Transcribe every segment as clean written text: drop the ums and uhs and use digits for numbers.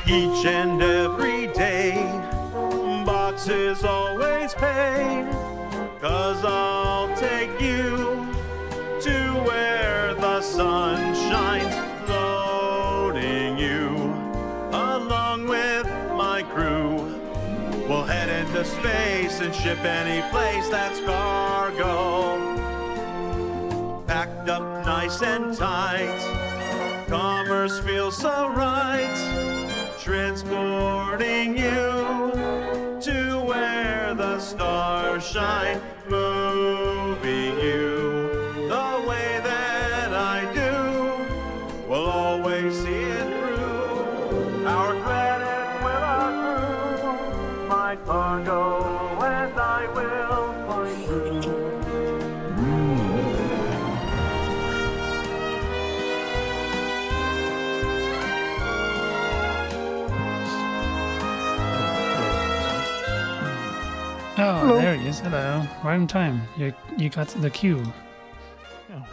each and every day. Boxes always pay, 'cause I'll take you to where the sun shines, loading you along with my crew. We'll head into space and ship any place that's cargo. Packed up nice and tight, commerce feels so right, transporting you to where the stars shine, moving you the way that I do. We'll always see it through. Our credit will accrue, my cargo, and I will find you. Oh, Hello. there he is. Hello. Right in time. You got the cue. Yeah.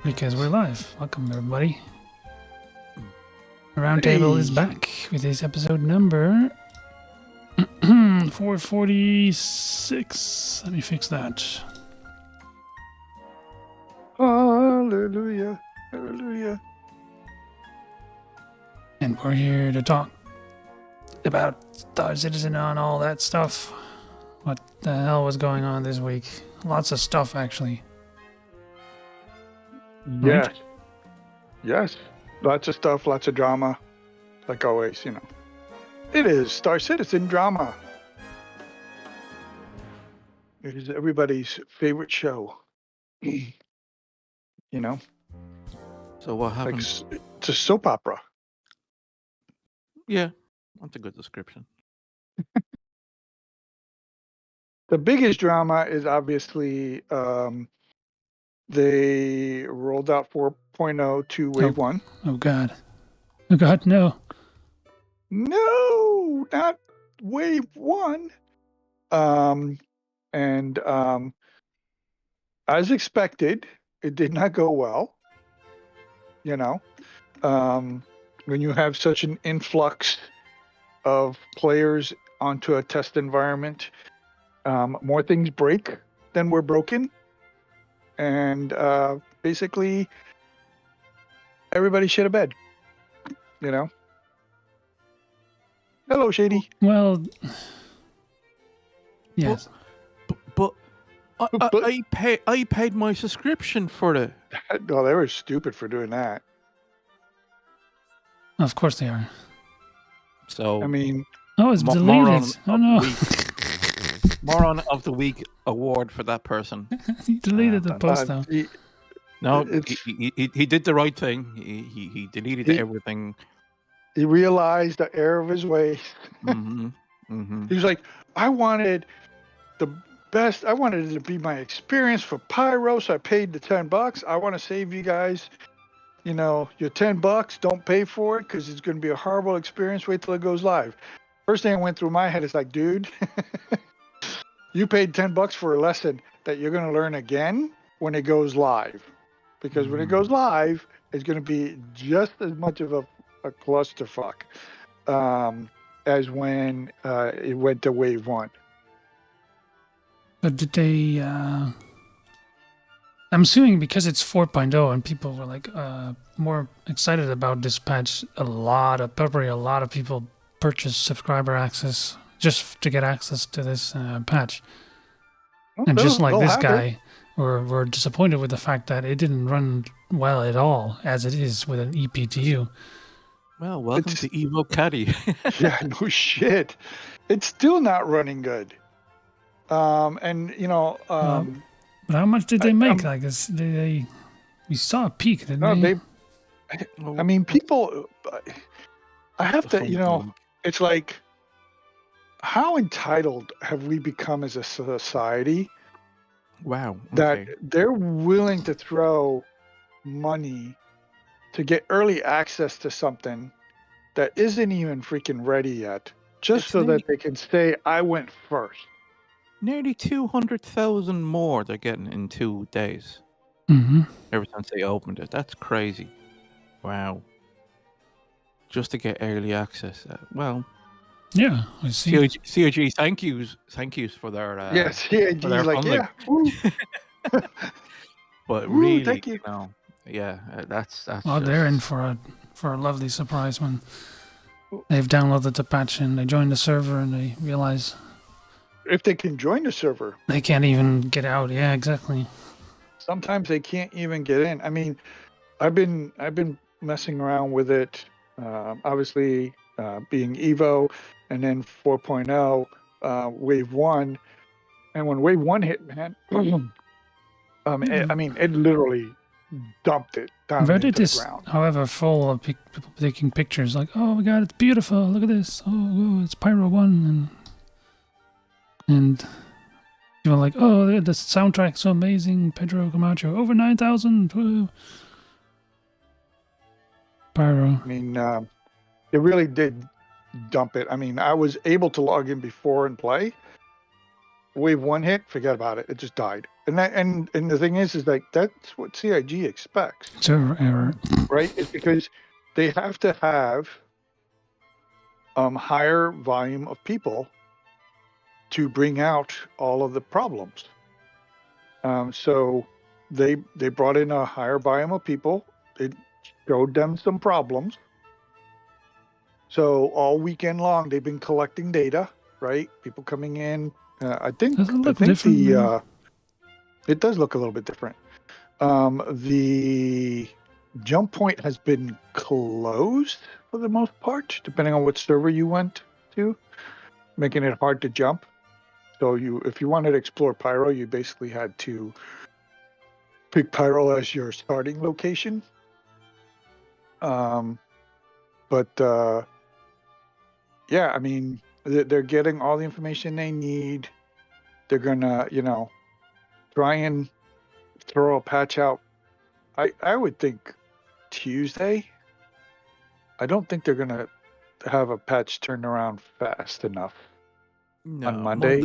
Because we're live. Welcome, everybody. The Roundtable is back with this episode number 446. Let me fix that. Hallelujah. Hallelujah. And we're here to talk about Star Citizen and all that stuff. What the hell was going on this week? Lots of stuff, actually. Yes. Right? Yes. Lots of stuff, lots of drama. Like always, you know. It is Star Citizen drama. It is everybody's favorite show. You know, So what like happened? it's a soap opera. Yeah, that's a good description. The biggest drama is obviously they rolled out 4.0 to Wave 1. Oh, God. Oh, God, no. No, not Wave 1. And as expected, it did not go well. You know, when you have such an influx of players onto a test environment, more things break than were broken. And basically, everybody shit a bed. You know? Hello, Shady. Well, yes. But But- I paid my subscription for it. Oh, they were stupid for doing that. Of course they are. So I mean, Oh, it's deleted. moron Oh, of no. the week. Moron of the week award for that person. He deleted the post, though. No, It's- he did the right thing. He deleted He- everything. he realized the error of his ways. He was like, I wanted the best. I wanted it to be my experience for Pyro, so I paid the $10. I want to save you guys, you know, your $10. Don't pay for it because it's going to be a horrible experience. Wait till it goes live. First thing that went through my head is like, dude, you paid $10 for a lesson that you're going to learn again when it goes live. Because when it goes live, it's going to be just as much of a clusterfuck as when it went to Wave 1. But did they... I'm assuming because it's 4.0 and people were like more excited about this patch, probably a lot of people purchased subscriber access just to get access to this patch. And just like this guy, we're disappointed with the fact that it didn't run well at all as it is with an EPTU. Well, welcome to Evo Caddy. Yeah, no shit. It's still not running good. And you know, But how much did they make? Like this, we saw a peak, didn't no, they? I mean, people. I have to, you know, it's like, how entitled have we become as a society Wow. that Okay. they're willing to throw money to get early access to something that isn't even freaking ready yet, just It's so nearly- that they can say, I went first. Nearly 200,000 more they're getting in 2 days. Mm-hmm. Ever since they opened it. That's crazy. Wow. just to get early access. Well, Yeah, I see. COG, thank yous for their Yes, for their CIG's like, funding. yeah. Woo, But woo, really, thank you. yeah, that's Well, just they're in for a lovely surprise when they've downloaded the patch and they join the server and they realize If they can join the server, they can't even get out. Yeah, exactly. sometimes they can't even get in. I mean, I've been messing around with it. Obviously, being Evo, and then 4.0, Wave 1, and when Wave 1 hit, man, I mean, it literally dumped it down Reddit into the is, ground. however, full of people taking pictures like, "Oh my god, it's beautiful! Look at this! Oh, it's Pyro 1!" and people are like, "Oh, the soundtrack's so amazing! Pedro Camacho over 9,000! Woo!" Pyro. I mean, it really did dump it. I mean, I was able to log in before and play. Wave 1 hit, forget about it. It just died. And the thing is like that's what CIG expects, Server error. right? It's because they have to have higher volume of people to bring out all of the problems. So they brought in a higher volume of people. It showed them some problems. So all weekend long, they've been collecting data, right? People coming in. I think Does it look different now? It does look a little bit different. The jump point has been closed for the most part, depending on which server you went to, making it hard to jump. So if you wanted to explore Pyro, you basically had to pick Pyro as your starting location. But yeah, I mean, they're getting all the information they need. They're gonna, try and throw a patch out. I would think Tuesday. I don't think they're gonna have a patch turned around fast enough on Monday.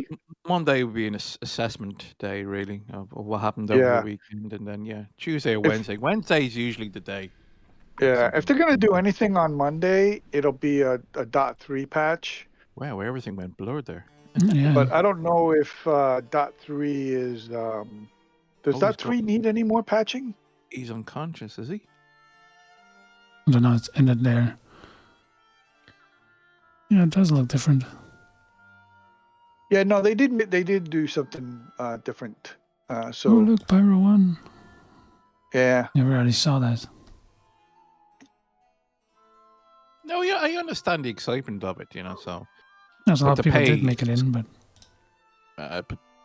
Monday would be an assessment day, really, of what happened over the Yeah, weekend, and then Tuesday or if Wednesday. Wednesday is usually the day. if they're gonna do anything on Monday, it'll be a .3 patch. Wow, everything went blurred there. Yeah. But I don't know if .3 is. Does he's .3 need any more patching? He's unconscious, is he? I don't know. It's ended there. Yeah, it does look different. Yeah, no, they did do something different. Oh, So look, Pyro 1. yeah, Yeah, we already saw that. No, yeah, I understand the excitement of it, So There's a But lot the of people pay did make it in, but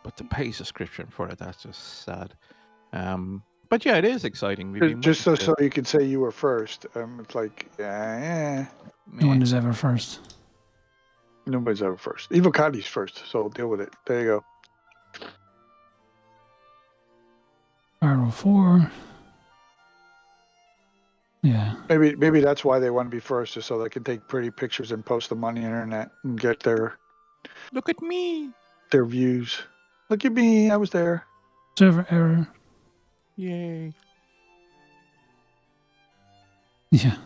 but to pay subscription for it—that's just sad. But yeah, it is exciting. We've been just waiting so you can say you were first. It's like yeah, no one is ever first. nobody's ever first. Evocati's first, so deal with it. There you go. Pyro 4. Yeah. Maybe that's why they want to be first, just so they can take pretty pictures and post them on the internet and get Look at me! their views. Look at me, I was there. Server error. Yay! Yeah.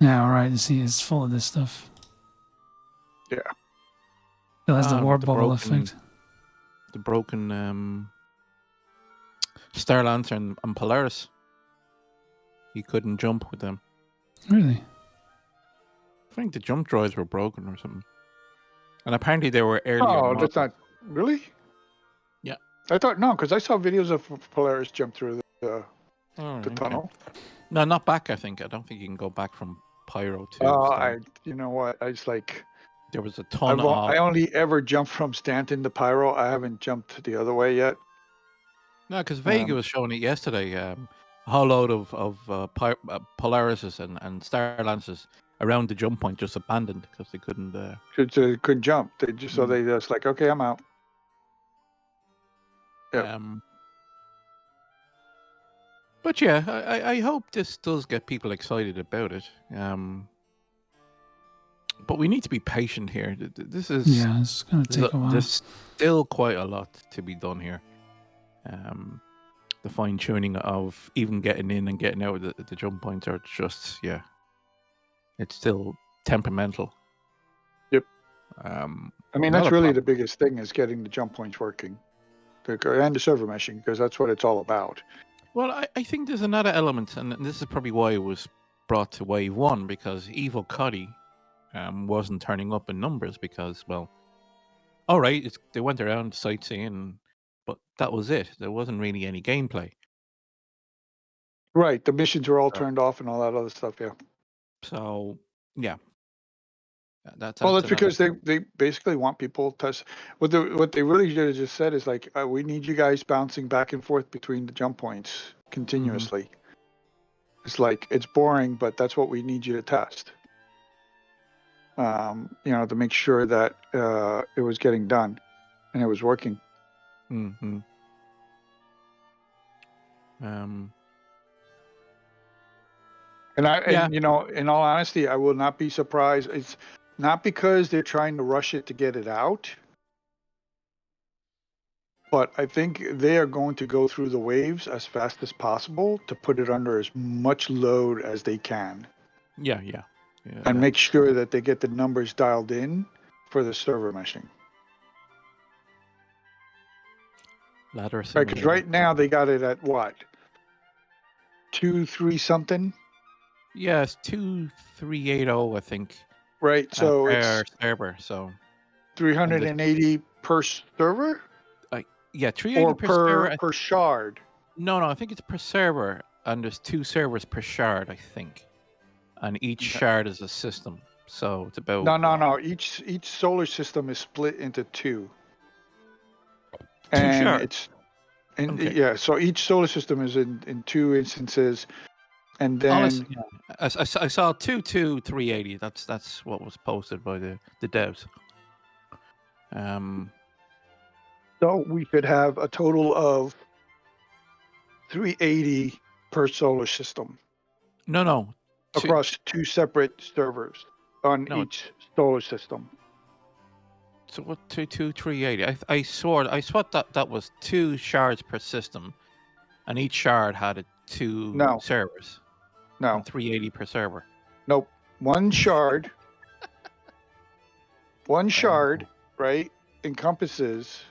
Yeah, alright. You see, it's full of this stuff. Yeah. So that's the warp bubble effect. The broken Star Lantern and Polaris. You couldn't jump with them. Really? I think the jump droids were broken or something. And apparently they were earlier. Oh, that's not really. Yeah. I thought no, because I saw videos of Polaris jump through the tunnel. No, not back. I don't think you can go back from Pyro to. You know what? I just like. There was a ton I only ever jumped from Stanton to Pyro. I haven't jumped the other way yet. No, because Vega was showing it yesterday. A whole load of Polarises and Star Lancers around the jump point just abandoned because they couldn't. Couldn't jump. They just so they just like, okay, I'm out. Yep. But yeah, I hope this does get people excited about it. But we need to be patient here. This is it's gonna take a while. There's still quite a lot to be done here. The fine tuning of even getting in and getting out of the jump points are just it's still temperamental. Yep. The that's other really problem- the biggest thing is getting the jump points working, and the server meshing, because that's what it's all about. Well, I think there's another element, and this is probably why it was brought to Wave 1, because Evo Cuddy wasn't turning up in numbers because, well, all right, they went around sightseeing, but that was it. There wasn't really any gameplay. Right. The missions were all turned off and all that other stuff. Yeah. So, yeah. That's Well, that's another. because they basically want people to. What they really should have just said is like, we need you guys bouncing back and forth between the jump points continuously. It's like it's boring, but that's what we need you to test. To make sure that it was getting done and it was working. Mm-hmm. Yeah. In all honesty, I will not be surprised. It's not because they're trying to rush it to get it out, but I think they are going to go through the waves as fast as possible to put it under as much load as they can. Yeah. And make sure that they get the numbers dialed in for the server meshing. Ladder Right, simulator. because right now they got it at what? 2-3 something? Yeah, it's 2380, I think. Right, so per it's server. So 380 per server? yeah, 380 Or per server. per shard? No, I think it's per server, and there's 2 servers per shard, I think, and each shard is a system. So it's about No. Each solar system is split into 2. 2 And shards. Okay. yeah, so each solar system is in 2 instances, and then I saw 380. That's what was posted by the devs. So we could have a total of 380 per solar system. No. Across 2 separate servers on each solar system. So what 380? I swore that was 2 shards per system, and each shard had 2 servers. No. And 380 per server. Nope. One shard. One shard, right, encompasses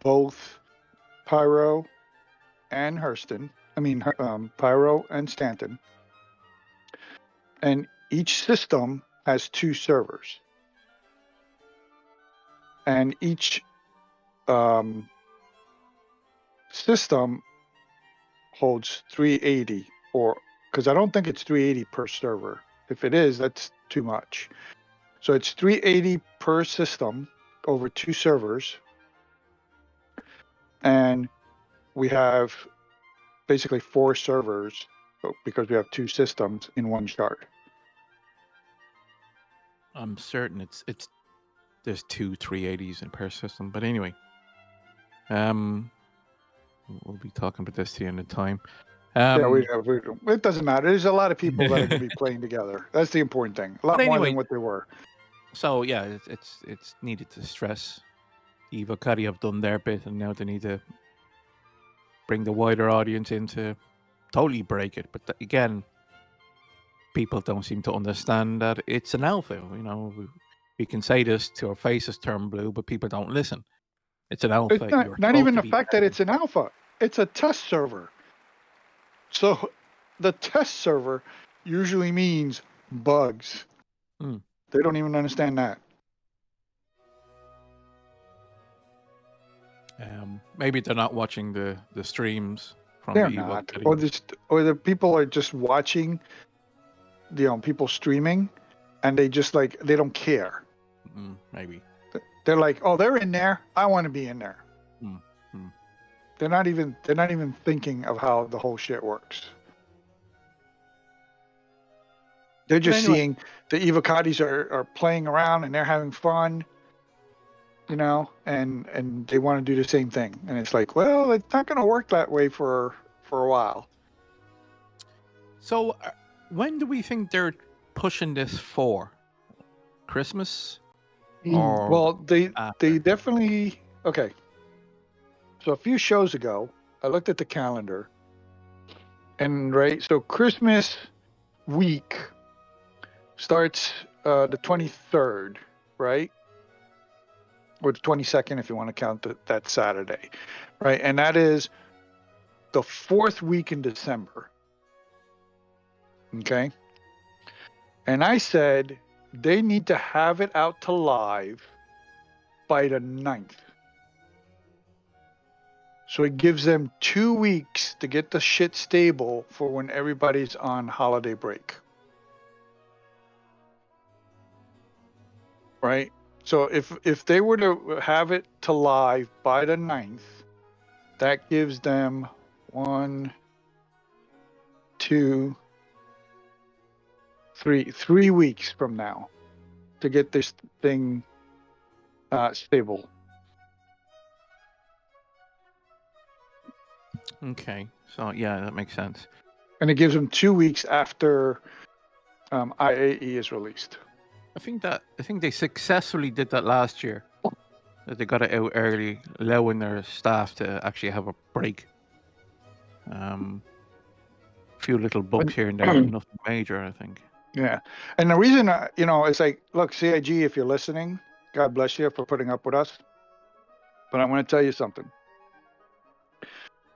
both Pyro and Hurston. I mean, Pyro and Stanton. And each system has 2 servers. And each system holds 380, because I don't think it's 380 per server. If it is, that's too much. So it's 380 per system over 2 servers. And we have basically 4 servers because we have 2 systems in one shard. I'm certain it's there's 2 380s in per system, but anyway, we'll be talking about this to you in the time. It doesn't matter. There's a lot of people that are going to be playing together. That's the important thing. A lot more than what they were. So yeah, it's needed to stress. Evo Cuddy have done their bit, and now they need to bring the wider audience in to totally break it. But again, people don't seem to understand that it's an alpha. We can say this till our faces turn blue, but people don't listen. It's an alpha. It's not even the fact that it's an alpha. It's a test server. So the test server usually means bugs. They don't even understand that. Maybe they're not watching the streams from they're the Evo not. Or the people are just watching, people streaming, and they just they don't care. Maybe. They're like, oh, they're in there. I want to be in there. They're not even thinking of how the whole shit works. They're just seeing the Evocadis are playing around and they're having fun, and they want to do the same thing. And it's like, well, it's not going to work that way for a while. So when do we think they're pushing this for? Christmas? Or well, they definitely okay. So a few shows ago, I looked at the calendar, and so Christmas week starts the 23rd, right? Or the 22nd, if you want to count that Saturday, right? And that is the 4th week in December. Okay. And I said they need to have it out to live by the 9th. So it gives them 2 weeks to get the shit stable for when everybody's on holiday break. Right? So if they were to have it to live by the 9th, that gives them 1, 2, 3 weeks from now to get this thing stable. Okay, so yeah, that makes sense. And it gives them 2 weeks after IAE is released. I think they successfully did that last year. That they got it out early, allowing their staff to actually have a break. A few little bugs here and there, but nothing major, I think. Yeah. And the reason, it's like, look, CIG, if you're listening, God bless you for putting up with us. But I want to tell you something.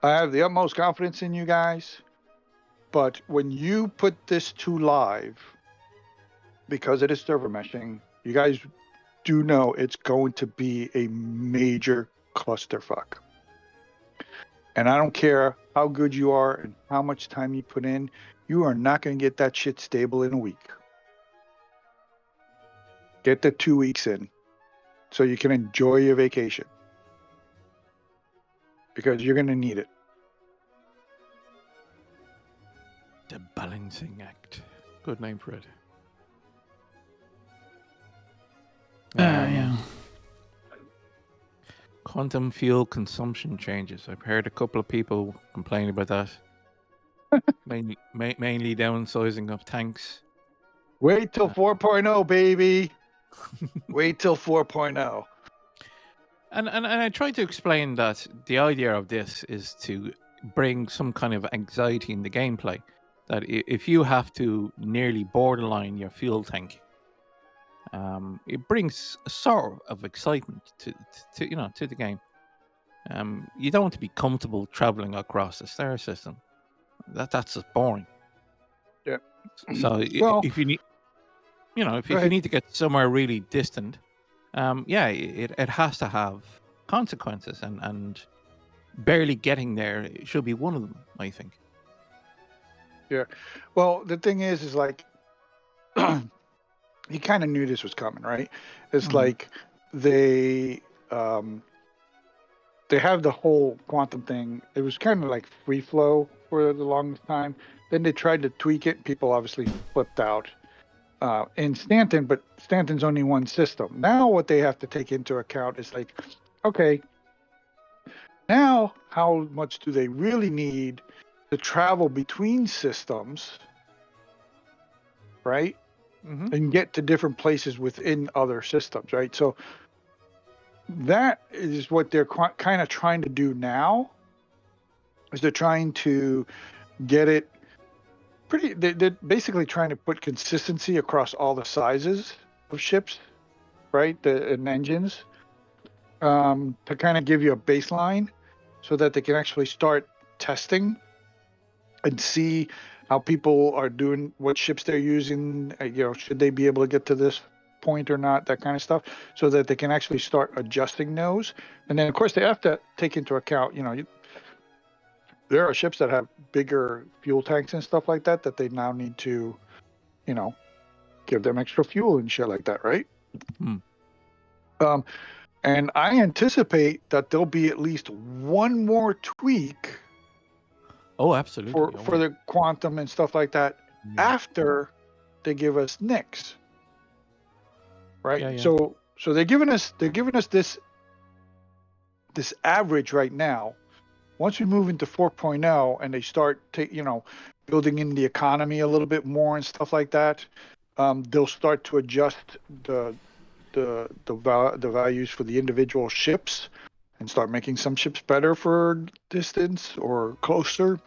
I have the utmost confidence in you guys. But when you put this to live, because it is server meshing, you guys do know it's going to be a major clusterfuck. And I don't care how good you are and how much time you put in, you are not going to get that shit stable in a week. Get the 2 weeks in so you can enjoy your vacation. Because you're going to need it. The balancing act. Good name for it. Yeah. Quantum fuel consumption changes. I've heard a couple of people complain about that. mainly downsizing of tanks. Wait till 4.0, baby. Wait till 4.0. And I tried to explain that the idea of this is to bring some kind of anxiety in the gameplay. That if you have to nearly borderline your fuel tank, it brings a sort of excitement to the game. You don't want to be comfortable traveling across the star system. That's just boring. Yeah. So Well, if you need, if go you ahead. need to get somewhere really distant, it has to have consequences, and barely getting there should be one of them, I think. Yeah. Well, the thing is like, you kind of knew this was coming, right? It's like they have the whole quantum thing. It was kind of like free flow for the longest time. Then they tried to tweak it. People obviously flipped out in Stanton, but Stanton's only one system. Now what they have to take into account is like, okay, now how much do they really need to travel between systems, right? And get to different places within other systems, right? So that is what they're kind of trying to do now, is they're trying to get it they're basically trying to put consistency across all the sizes of ships, right? And engines, to kind of give you a baseline so that they can actually start testing and see how people are doing, what ships they're using, should they be able to get to this point or not, that kind of stuff, so that they can actually start adjusting those. And then of course they have to take into account, there are ships that have bigger fuel tanks and stuff like that they now need to, give them extra fuel and shit like that, right? And I anticipate that there'll be at least one more tweak. Oh, absolutely. For the quantum and stuff like that after they give us NICs, right? Yeah. So they're giving us this average right now. Once we move into 4.0 and they start building in the economy a little bit more and stuff like that, they'll start to adjust the values for the individual ships and start making some ships better for distance or closer,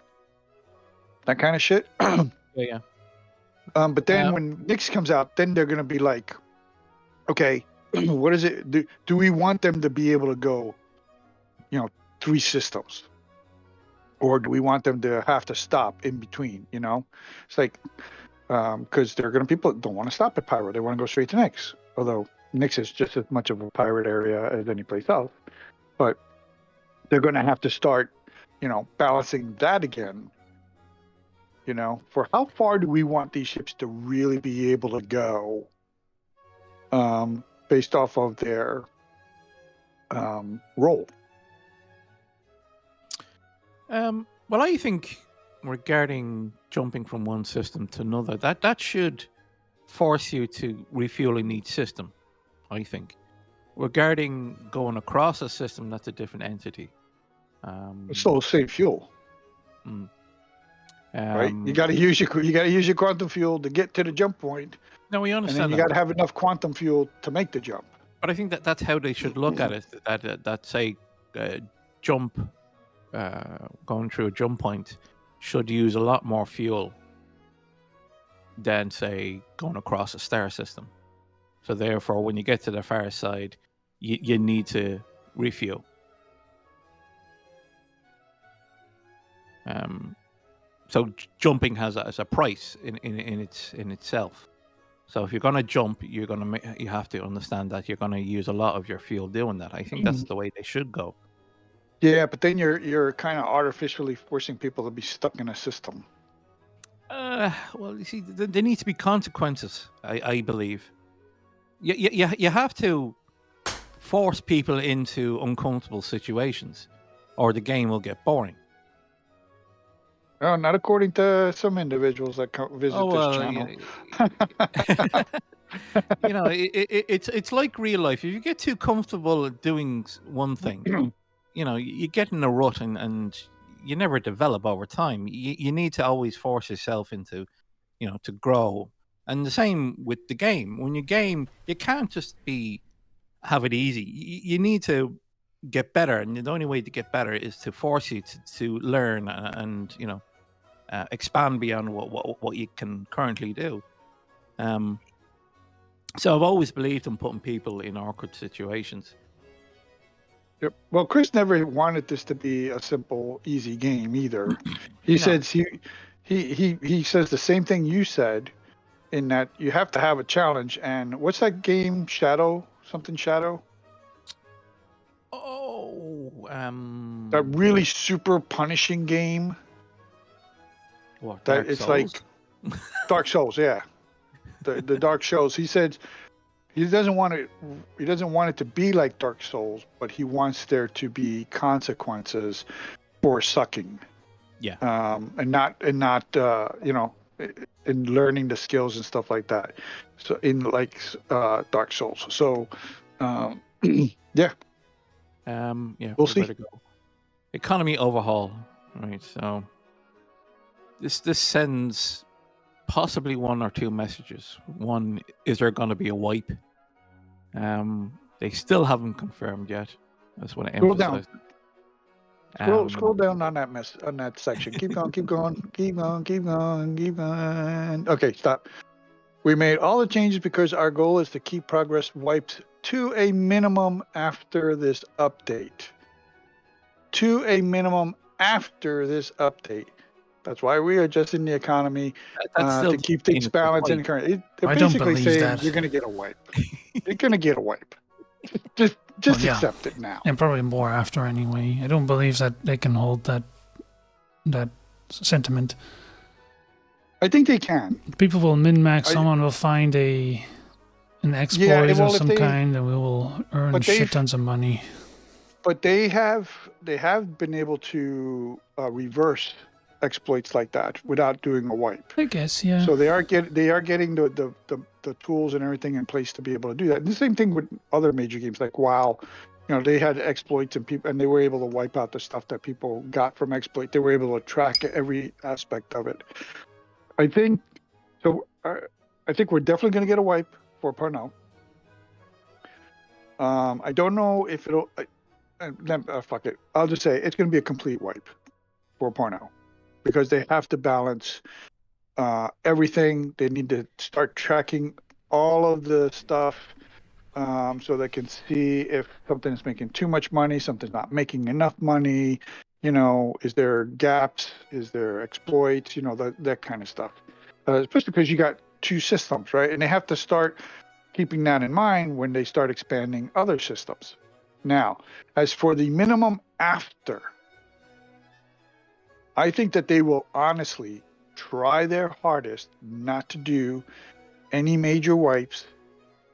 that kind of shit. Yeah. But then when Nix comes out, then they're going to be like, okay, what is it? Do we want them to be able to go, 3 systems? Or do we want them to have to stop in between, It's like, because there are going to people that don't want to stop at Pyro. They want to go straight to Nix. Although Nix is just as much of a pirate area as any place else. But they're going to have to start, balancing that again. For how far do we want these ships to really be able to go, based off of their role? Well, I think regarding jumping from one system to another, that should force you to refueling each system. I think. Regarding going across a system, that's a different entity. It's still save fuel, right? You got to use your quantum fuel to get to the jump point. No, we understand. And then you got to have enough quantum fuel to make the jump. But I think that's how they should look at it. That say, jump, going through a jump point, should use a lot more fuel than say going across a star system. So therefore, when you get to the far side, you need to refuel. So jumping has a price in itself. So if you're gonna jump, you have to understand that you're gonna use a lot of your fuel doing that. I think that's the way they should go. Yeah, but then you're kind of artificially forcing people to be stuck in a system. Well, you see, there needs to be consequences. I believe. You have to force people into uncomfortable situations, or the game will get boring. Oh, not according to some individuals that visit this channel. It's like real life. If you get too comfortable doing one thing, you get in a rut and you never develop over time. You need to always force yourself into, to grow. And the same with the game. When you game, you can't just have it easy. You need to get better, and the only way to get better is to force you to learn and expand beyond what you can currently do. So I've always believed in putting people in awkward situations. Yep. Well, Chris never wanted this to be a simple, easy game either. He says he says the same thing you said, in that you have to have a challenge. And what's that game? Shadow? Oh, that really super punishing game. What? That it's Souls? like Dark Souls, yeah. The Dark Souls. He said he doesn't want it to be like Dark Souls, but he wants there to be consequences for sucking. Yeah. And not in learning the skills and stuff like that. So in like Dark Souls. So yeah. We'll see. To go. Economy overhaul, right? So this sends possibly one or two messages. One, is there going to be a wipe? They still haven't confirmed yet. I just want to emphasize. Scroll down on that section. Keep going. Okay, stop. We made all the changes because our goal is to keep progress wiped to a minimum after this update. That's why we are adjusting the economy to keep things balanced and current. They're basically saying you're going to get a wipe. You're going to get a wipe. Just accept it now. And probably more after anyway. I don't believe that they can hold that sentiment. I think they can. People will min-max. Someone will find an exploit of some kind, and we will earn shit tons of money. But they have been able to reverse exploits like that without doing a wipe. I guess, yeah. So they are getting the tools and everything in place to be able to do that. And the same thing with other major games like WoW. They had exploits and they were able to wipe out the stuff that people got from exploit. They were able to track every aspect of it. I think so. I think we're definitely going to get a wipe for Parnell. I don't know if it'll. Fuck it. I'll just say it's going to be a complete wipe for Parnell, because they have to balance everything. They need to start tracking all of the stuff so they can see if something's making too much money, something's not making enough money. Is there gaps? Is there exploits? That kind of stuff. Especially because you got two systems, right? And they have to start keeping that in mind when they start expanding other systems. Now, as for the minimum after, I think that they will honestly try their hardest not to do any major wipes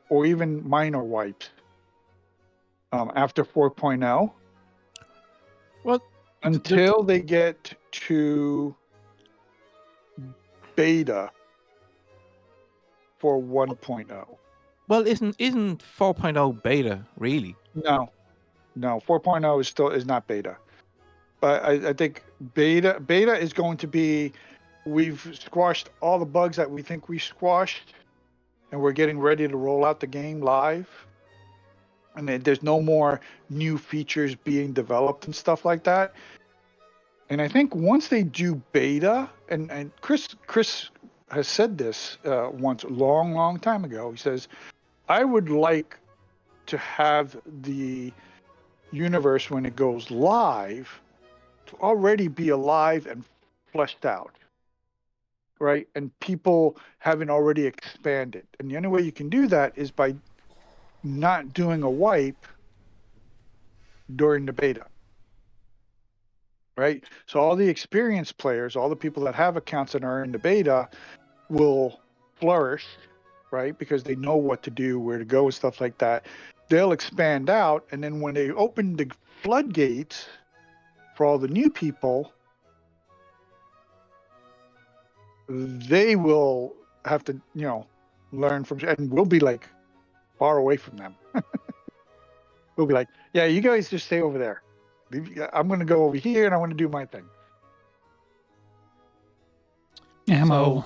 or even minor wipes after 4.0 Well, until they get to beta for 1.0. Well, isn't 4.0 beta really? No, 4.0 is not beta. But I think beta is going to be, we've squashed all the bugs that we think we squashed, and we're getting ready to roll out the game live. And there's no more new features being developed and stuff like that. And I think once they do beta, and Chris has said this once a long time ago. He says, I would like to have the universe when it goes live to already be alive and fleshed out, right? And people having already expanded. And the only way you can do that is by not doing a wipe during the beta, right? So all the experienced players, all the people that have accounts and are in the beta will flourish, right? Because they know what to do, where to go, and stuff like that. They'll expand out, and then when they open the floodgates for all the new people, they will have to, learn from, and we'll be like far away from them. We'll be like, yeah, you guys just stay over there. I'm going to go over here and I want to do my thing. Ammo.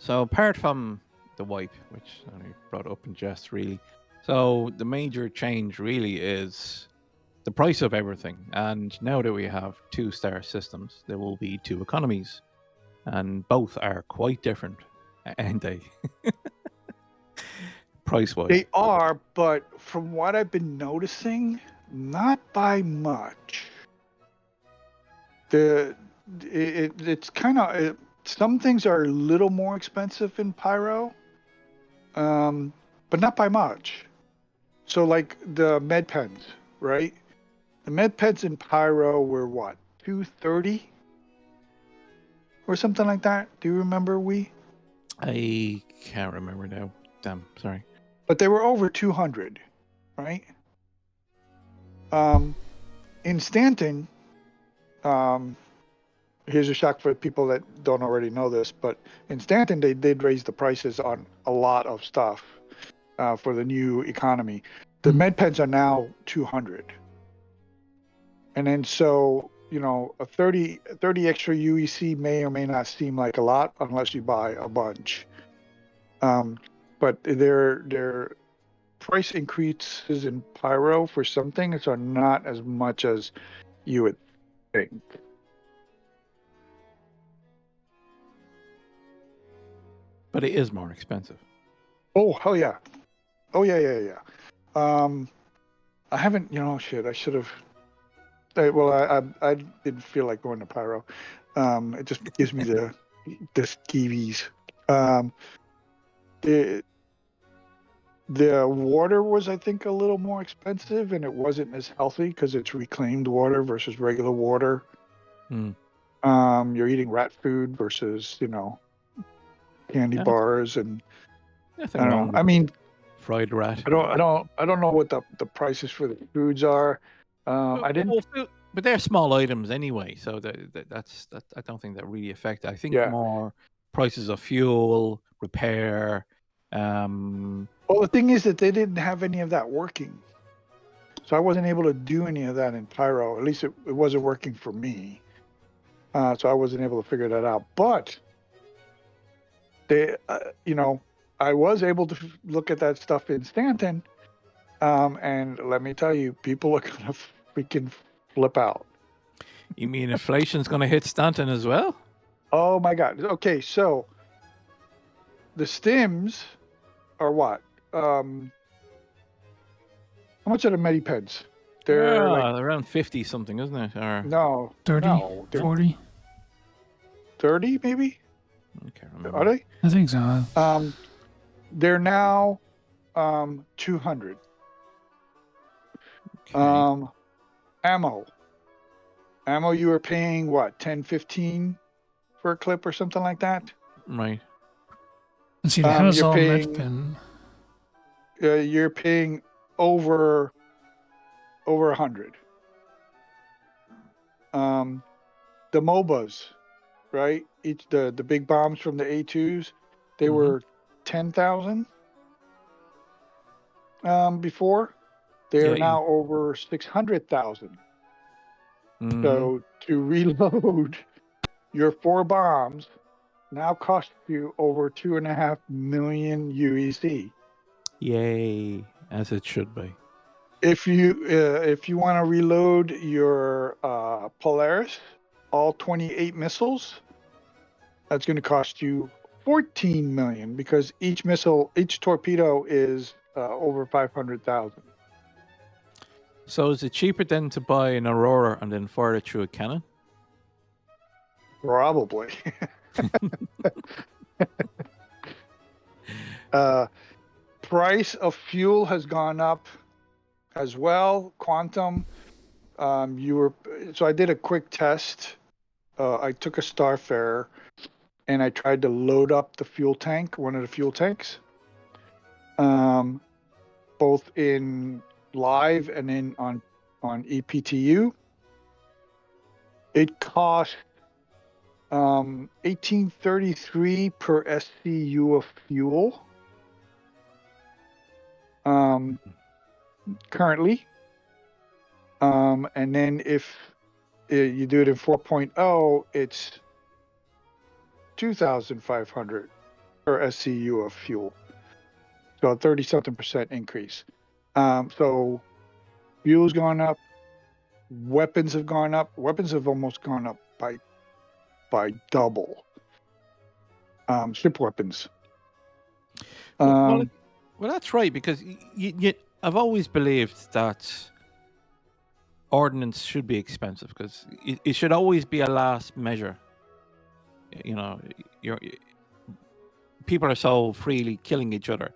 Apart from the wipe, which I brought up in jest, really. So the major change really is the price of everything. And now that we have 2-star systems, there will be 2 economies. And both are quite different, aren't they? Price-wise. They are, but from what I've been noticing, not by much. It's kind of, some things are a little more expensive in Pyro, but not by much. So like the med pens, right? The med pens in Pyro were what, $230 or something like that? Do you remember? I can't remember now. Damn, sorry. But they were over 200, right? In Stanton, here's a shock for people that don't already know this, but in Stanton, they did raise the prices on a lot of stuff for the new economy. The med pens are now 200. And then so, a 30 extra UEC may or may not seem like a lot unless you buy a bunch. But their price increases in Pyro for some things are not as much as you would think. But it is more expensive. Oh, hell yeah. Oh, yeah. I haven't, I should have. Well, I didn't feel like going to Pyro. It just gives me the skeevies. The water was, I think, a little more expensive, and it wasn't as healthy because it's reclaimed water versus regular water. You're eating rat food versus, candy bars, and I don't know. I mean, fried rat. I don't know what the prices for the foods are. I didn't. But they're small items anyway, so that's I don't think that really affect it. I think more prices of fuel, repair. Well, the thing is that they didn't have any of that working, so I wasn't able to do any of that in Pyro. At least it wasn't working for me, so I wasn't able to figure that out. But they, I was able to look at that stuff in Stanton, and let me tell you, people are gonna freaking flip out. You mean inflation's gonna hit Stanton as well? Oh my God. Okay, so the stims are what? How much are the Medipeds? They're like around 50 something, isn't it? Or no, 30, no, they're 40? 30 maybe. I can't Are remember. they? I think so. They're now 200. Okay. Ammo. Ammo, you were paying what, 10, 15 for a clip or something like that? Right. Let's see, the has You're all paying medpin. you're paying over 100. The MOBAs, right? Each the big bombs from the A2s, they Mhm. were 10,000 before. They Yeah. are now over 600,000. Mhm. So to reload your 4 bombs now costs you over 2.5 million UEC. Yay, as it should be. If you want to reload your Polaris, all 28 missiles, that's going to cost you 14 million because each torpedo is over 500,000. So is it cheaper then to buy an Aurora and then fire it through a cannon? Probably. Price of fuel has gone up as well. Quantum. So I did a quick test. I took a Starfarer and I tried to load up the fuel tank, one of the fuel tanks, both in live and in on EPTU. It cost 1833 per SCU of fuel currently. And then if you do it in 4.0, it's 2,500 per SCU of fuel. So a 30-something% increase. So fuel's gone up. Weapons have gone up. Weapons have almost gone up by double. Ship weapons. Well, that's right because I've always believed that ordnance should be expensive because it should always be a last measure. You know, people are so freely killing each other,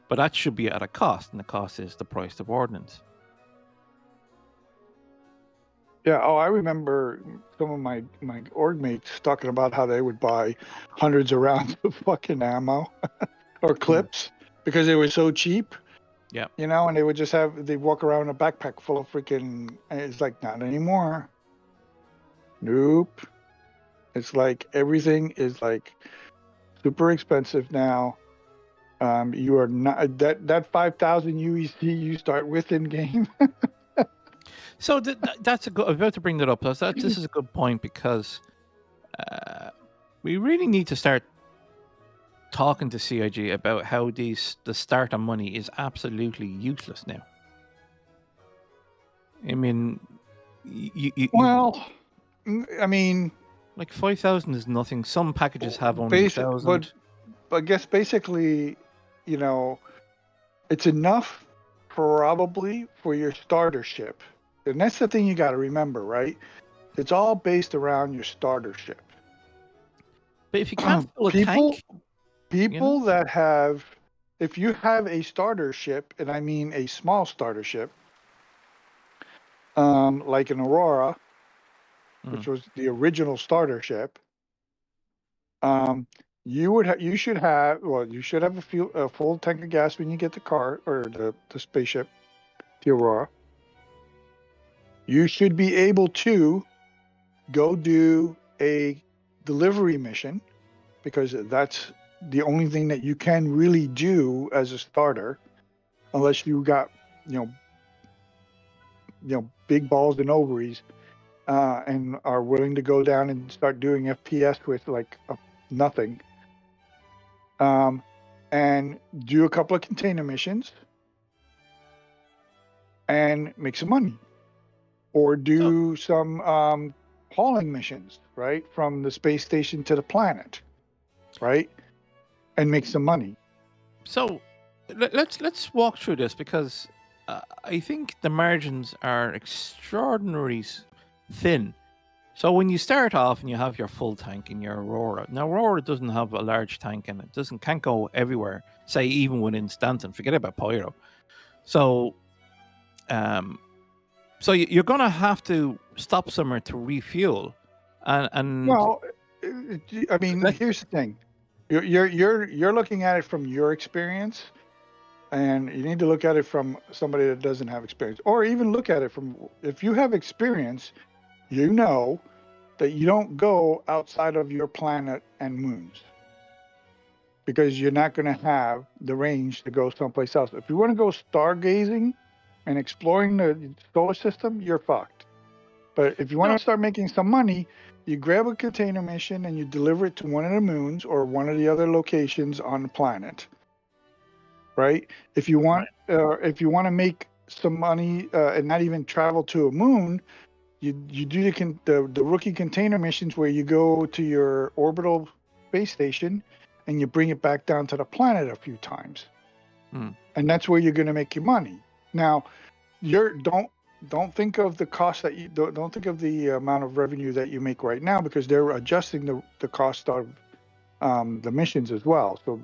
but that should be at a cost, and the cost is the price of ordnance. Yeah. Oh, I remember some of my org mates talking about how they would buy hundreds of rounds of fucking ammo or clips because they were so cheap. Yeah. You know, and they would just they'd walk around in a backpack full of freaking. It's like not anymore. Nope. It's like everything is like super expensive now. You are not that 5,000 UEC you start with in game. So that's a good. I'm about to bring that up. This is a good point because we really need to start talking to CIG about how the starter money is absolutely useless now. I mean, Well, I mean, like 5,000 is nothing. Some packages have only 1,000. but I guess basically, you know, it's enough probably for your starter ship, and that's the thing you got to remember, right? It's all based around your starter ship. But if you can't fill a tank, people that have, if you have a starter ship, and I mean a small starter ship, like an Aurora, which was the original starter ship, you should have a full tank of gas when you get the car or the spaceship, the Aurora. You should be able to go do a delivery mission because that's the only thing that you can really do as a starter, unless you got big balls and ovaries, and are willing to go down and start doing FPS with like nothing, and do a couple of container missions and make some money, or do some hauling missions, right, from the space station to the planet, right, and make some money. So let's walk through this, because I think the margins are extraordinarily thin. So when you start off and you have your full tank in your Aurora, now Aurora doesn't have a large tank and it can't go everywhere. Say even within Stanton, forget about Pyro. So, you're gonna have to stop somewhere to refuel, and Well, I mean, let's here's the thing: you're looking at it from your experience, and you need to look at it from somebody that doesn't have experience, or even look at it from if you have experience, you know that you don't go outside of your planet and moons because you're not going to have the range to go someplace else. If you want to go stargazing and exploring the solar system, you're fucked. But if you want no, to start making some money, you grab a container mission and you deliver it to one of the moons or one of the other locations on the planet. Right? If you want, to make some money and not even travel to a moon, you do the rookie container missions where you go to your orbital space station and you bring it back down to the planet a few times, and that's where you're going to make your money. Now, don't think of the cost that you don't think of the amount of revenue that you make right now, because they're adjusting the cost of the missions as well. So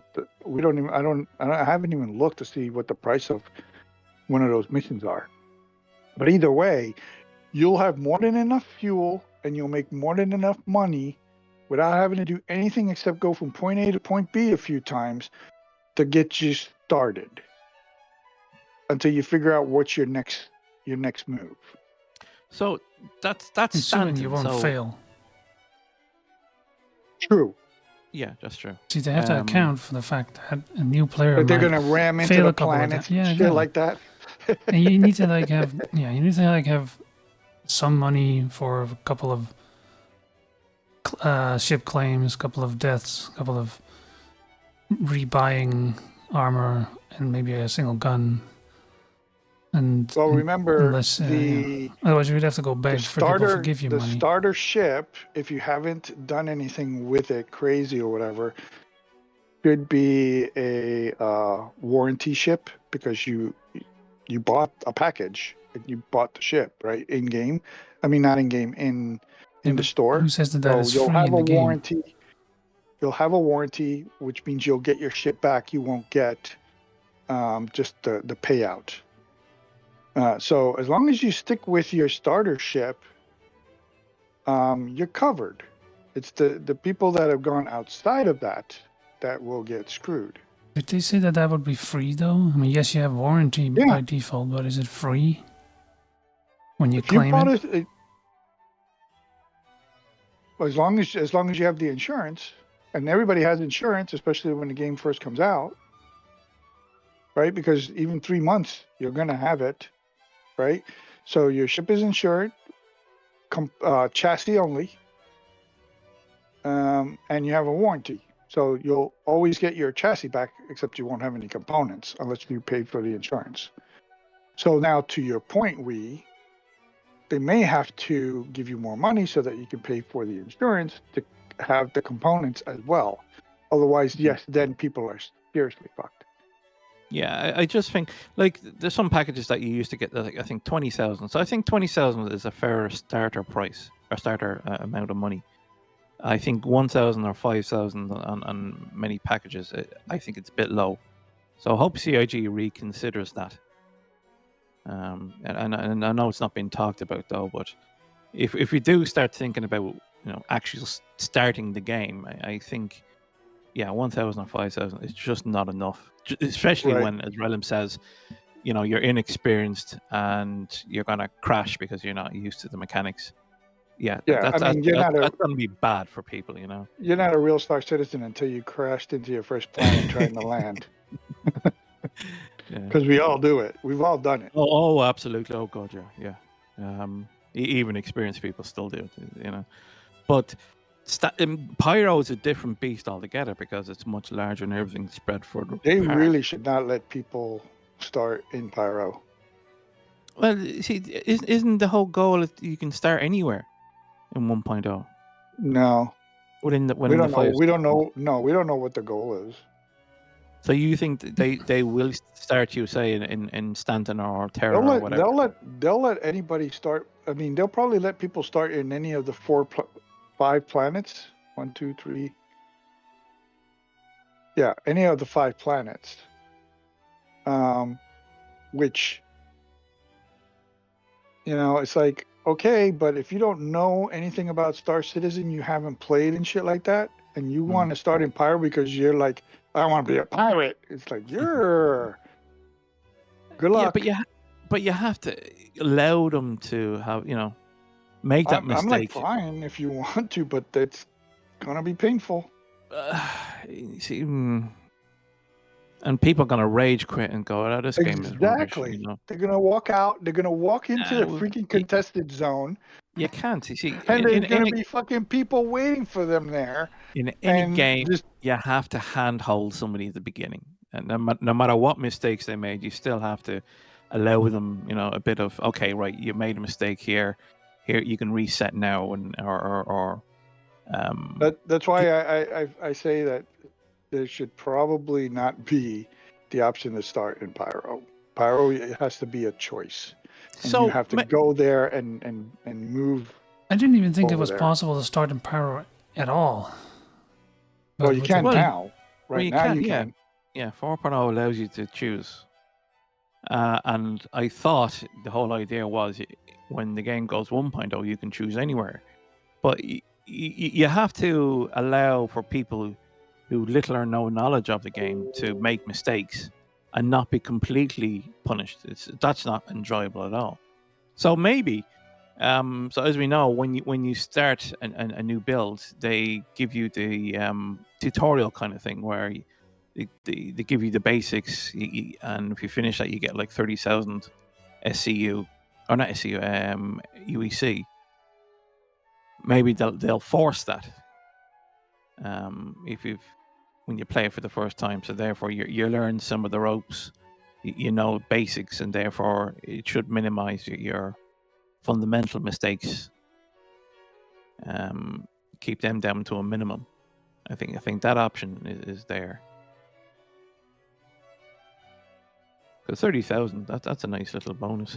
I haven't even looked to see what the price of one of those missions are. But either way, you'll have more than enough fuel and you'll make more than enough money without having to do anything except go from point A to point B a few times to get you started until you figure out what's your next move. so that's Assuming Stanton. you won't fail. True. Yeah, that's true. See, they have to account for the fact that a new player But they're might going to ram into fail the a couple of planets times. Yeah, and shit exactly. like that. And you need to have some money for a couple of ship claims, a couple of deaths, a couple of rebuying armor, and maybe a single gun. And Well, remember unless, otherwise you'd have to go beg for people to give you the money. starter ship, if you haven't done anything with it crazy or whatever, could be a warranty ship, because you bought a package and you bought the ship right in game. I mean, not in game, in the store. Who says that is you'll free have in the a game? warranty. You'll have a warranty, which means you'll get your ship back. You won't get just the payout. So as long as you stick with your starter ship, you're covered. It's the people that have gone outside of that will get screwed. Did they say that would be free though? I mean, yes, you have warranty by default, but is it free when you claim it? As long as you have the insurance, and everybody has insurance, especially when the game first comes out, right? Because even 3 months, you're gonna have it, right? So your ship is insured, chassis only, and you have a warranty. So you'll always get your chassis back, except you won't have any components unless you paid for the insurance. So now, to your point, they may have to give you more money so that you can pay for the insurance to have the components as well. Otherwise, yes, then people are seriously fucked. Yeah, I just think, like, there's some packages that you used to get, like, I think 20,000. So I think 20,000 is a fair starter price, or starter amount of money. I think 1,000 or 5,000 on many packages, I think it's a bit low. So I hope CIG reconsiders that. And I know it's not been talked about though, but if we do start thinking about actually starting the game, I think 1,000 or 5,000 is just not enough, especially when, as Relum says, you're inexperienced and you're gonna crash because you're not used to the mechanics. That's going to be bad for people. You're not a real Star Citizen until you crashed into your first planet trying to land. Because we all do it. We've all done it. Oh, absolutely. Oh God, yeah. Even experienced people still do it. But Pyro is a different beast altogether because it's much larger and everything's spread further. They really should not let people start in Pyro. Well, see, isn't the whole goal that you can start anywhere? in 1.0? No, Within the we don't know. 5 We don't seconds? know. No, we don't know what the goal is. So you think they will start you say in Stanton or Terra or whatever? They'll let anybody start. I mean, they'll probably let people start in any of the 5 planets. 1, 2, 3. Yeah, any of the 5 planets. Which, it's like, okay, but if you don't know anything about Star Citizen, you haven't played and shit like that, and you want to start in Pyro because you're like, I want to be a pirate. It's like, you're good luck. Yeah, but you have to allow them to have make that I'm like, mistake. fine if you want to, but it's gonna be painful. See, and people are gonna rage quit and go, "Oh, this game is rubbish." Exactly. They're gonna walk out. They're gonna walk into the Well, freaking contested zone, you can't. You see, and there's gonna be fucking people waiting for them there. in any And game, just you have to handhold somebody at the beginning, and no matter what mistakes they made, you still have to allow them, a bit of, okay, right, you made a mistake here. Here, you can reset now, and or that's why I say that there should probably not be the option to start in Pyro. Pyro, it has to be a choice, and so you have to go there and move. I didn't even think it over was there. possible to start in Pyro at all. Well, you can now. Well, Right now, you can. Yeah, 4.0 allows you to choose. And I thought the whole idea was when the game goes 1.0, you can choose anywhere. But you have to allow for people who little or no knowledge of the game to make mistakes and not be completely punished. That's not enjoyable at all. So maybe, so as we know, when you start a new build, they give you the tutorial kind of thing where they give you the basics, and if you finish that, you get like 30,000 SCU, or not SCU, UEC. Maybe they'll force that when you play it for the first time. So therefore, you learn some of the ropes, you know basics, and therefore it should minimize your fundamental mistakes. Keep them down to a minimum. I think that option is there. Because 30,000, that's a nice little bonus.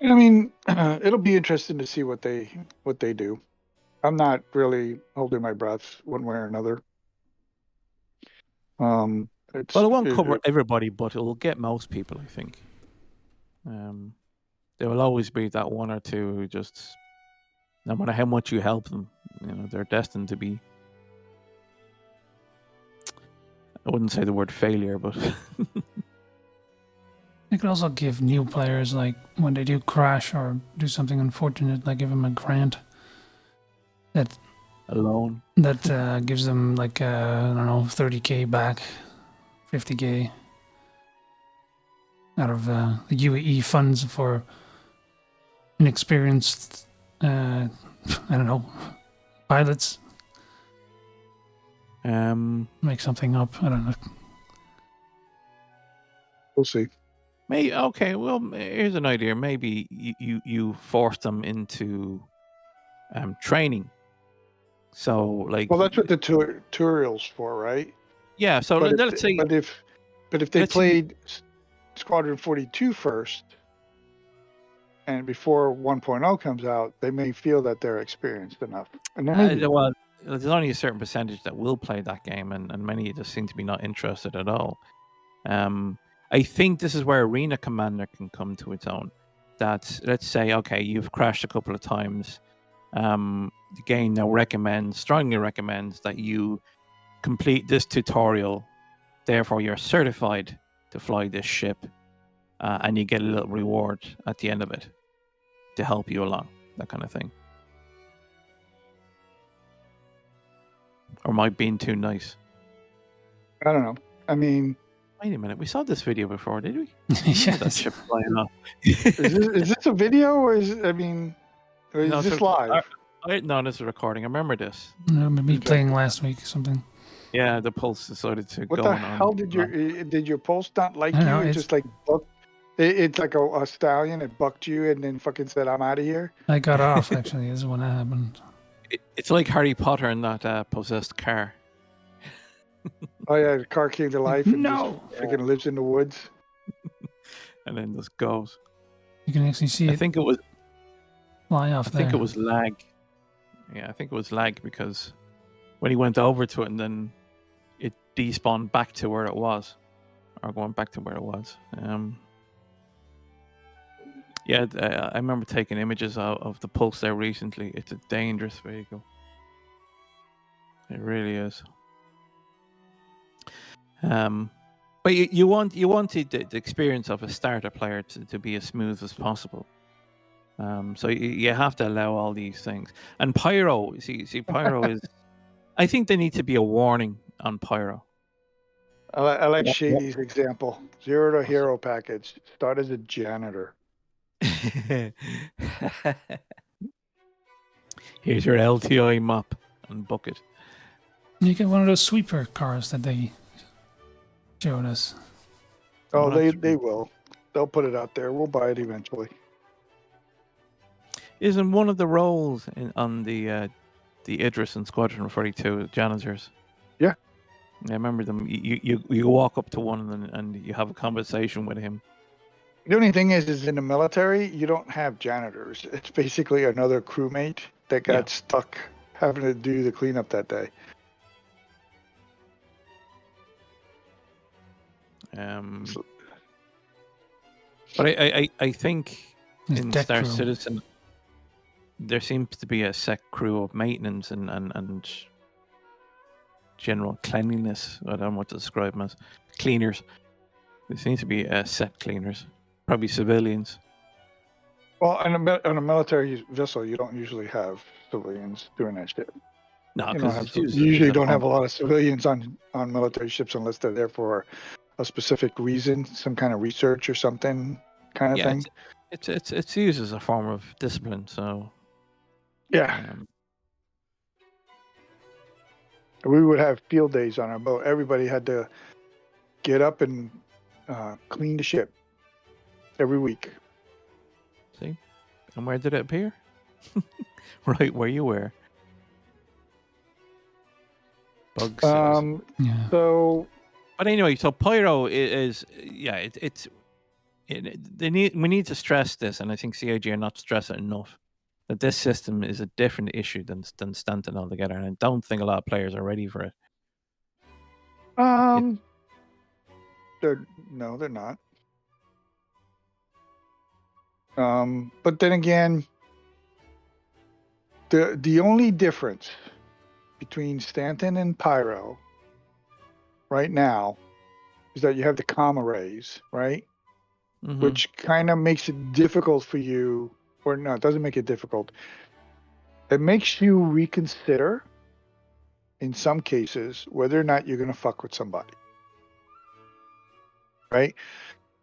I mean, it'll be interesting to see what they do. I'm not really holding my breath one way or another. Well, it won't cover everybody, but it will get most people, I think. There will always be that one or two who just, no matter how much you help them, they're destined to be, I wouldn't say the word failure, but It could also give new players, like when they do crash or do something unfortunate, like give them a grant that alone that gives them like I don't know, 30k back, 50k out of the UAE funds for inexperienced I don't know, pilots. Make something up. I don't know. We'll see. Maybe, okay, well, here's an idea. Maybe you force them into training. So, like, well, that's what the tutorial's for, right? Yeah. So let's say, but if they played Squadron 42 first, and before 1.0 comes out, they may feel that they're experienced enough. And well, there's only a certain percentage that will play that game, and many just seem to be not interested at all. I think this is where Arena Commander can come to its own. That, let's say, okay, you've crashed a couple of times. The game now strongly recommends that you complete this tutorial. Therefore, you're certified to fly this ship, and you get a little reward at the end of it to help you along, that kind of thing. Or am I being too nice? I don't know. I mean, wait a minute. We saw this video before, did we? Yeah, that ship flying off. is this a video, or is this live? No, this is a recording. I remember this. Maybe playing last week or something. Yeah, the Pulse decided to what go the on. hell did your Pulse not like you? It just like It's like a stallion. It bucked you and then fucking said, "I'm out of here." I got off, actually. This is when that happened. It's like Harry Potter and that possessed car. Oh yeah, the car came to life and No! just freaking lives in the woods. And then just goes. You can actually see I it think it was. fly off I there. think it was lag. Yeah, I think it was lag because when he went over to it and then it despawned back to where it was, or going back to where it was. Yeah, I remember taking images of the Pulse there recently. It's a dangerous vehicle. It really is. But you wanted the experience of a starter player to be as smooth as possible. So you have to allow all these things. And Pyro, see, Pyro is. I think there needs to be a warning on Pyro. I like Shady's example. 0 to hero package. Start as a janitor. Here's your LTI mop and bucket. You get one of those sweeper cars that they showed us. Oh, that's they will. They'll put it out there. We'll buy it eventually. Isn't one of the roles on the Idris and Squadron 42 janitors? Yeah. I remember them. You walk up to one and you have a conversation with him. The only thing is in the military, you don't have janitors. It's basically another crewmate that got stuck having to do the cleanup that day. But I think His in deck Star crew. Citizen there seems to be a set crew of maintenance and general cleanliness. I don't know what to describe them as. Cleaners. There seems to be set cleaners. Probably civilians. Well, on a military vessel, you don't usually have civilians doing that shit. No, You because usually don't have a lot of civilians on military ships unless they're there for a specific reason, some kind of research or something kind of thing. It's used as a form of discipline. So yeah, we would have field days on our boat. Everybody had to get up and clean the ship every week. See, and where did it appear? Right where you were. Bugs. Yeah. So, but anyway, so Pyro is we need to stress this, and I think CIG are not stressing it enough, that this system is a different issue than Stanton altogether, and I don't think a lot of players are ready for it. they're not. But then again, the only difference between Stanton and Pyro right now is that you have the comm arrays, right? Mm-hmm. Which kind of makes it difficult for you, or no, it doesn't make it difficult. It makes you reconsider, in some cases, whether or not you're going to fuck with somebody, right?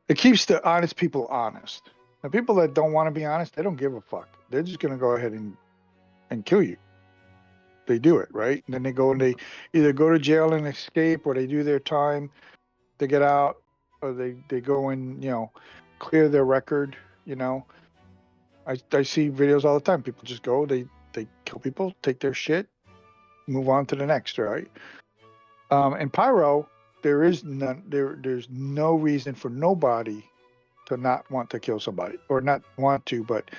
It keeps the honest people honest. The people that don't want to be honest, they don't give a fuck. They're just going to go ahead and kill you. They do it, right? And then they go and they either go to jail and escape, or they do their time, they get out, or they go and, clear their record, I see videos all the time. People just go, they kill people, take their shit, move on to the next, right? In Pyro, there's no reason for nobody to not want to kill somebody, or not want to, but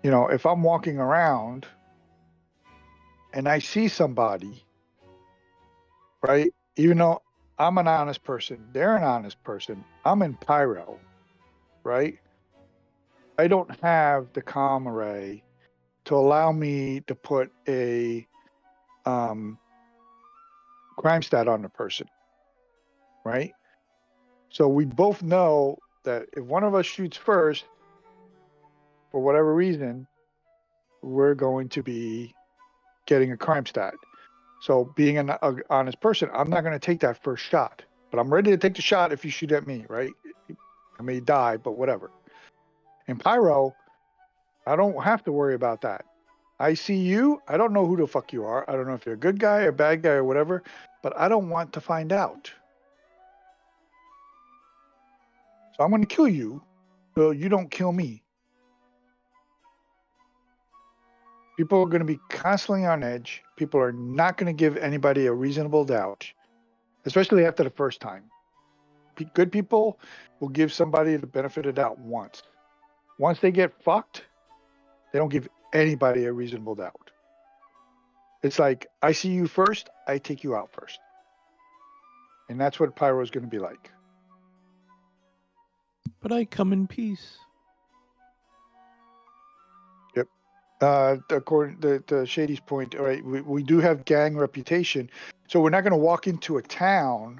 if I'm walking around and I see somebody, right, even though I'm an honest person, they're an honest person, I'm in Pyro, right? I don't have the comm array to allow me to put a crime stat on the person, right? So we both know that if one of us shoots first, for whatever reason, we're going to be getting a crime stat. So being an honest person, I'm not going to take that first shot, but I'm ready to take the shot if you shoot at me, right? I may die, but whatever. In Pyro, I don't have to worry about that. I see you. I don't know who the fuck you are. I don't know if you're a good guy, a bad guy, or whatever, but I don't want to find out. So I'm going to kill you, so you don't kill me. People are going to be constantly on edge. People are not going to give anybody a reasonable doubt, especially after the first time. Good people will give somebody the benefit of the doubt once. Once they get fucked, they don't give anybody a reasonable doubt. It's like, I see you first, I take you out first. And that's what Pyro is going to be like. But I come in peace. Yep. According to Shady's point, all right, we do have gang reputation. So we're not going to walk into a town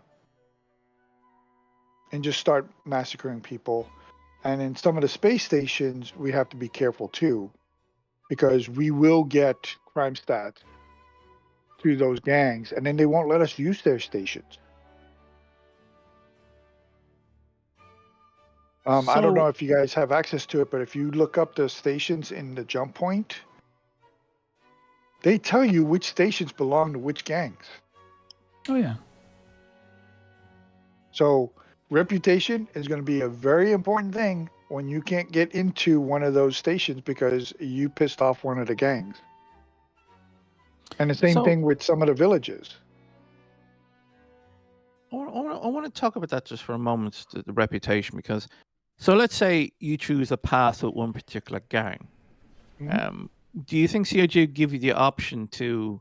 and just start massacring people. And in some of the space stations, we have to be careful too, because we will get crime stats to those gangs, and then they won't let us use their stations. I don't know if you guys have access to it, but if you look up the stations in the jump point, they tell you which stations belong to which gangs. Oh yeah. So reputation is going to be a very important thing when you can't get into one of those stations because you pissed off one of the gangs. And the same thing with some of the villages. I want to talk about that just for a moment, the reputation, because so let's say you choose a path with one particular gang. Mhm. Do you think COG give you the option to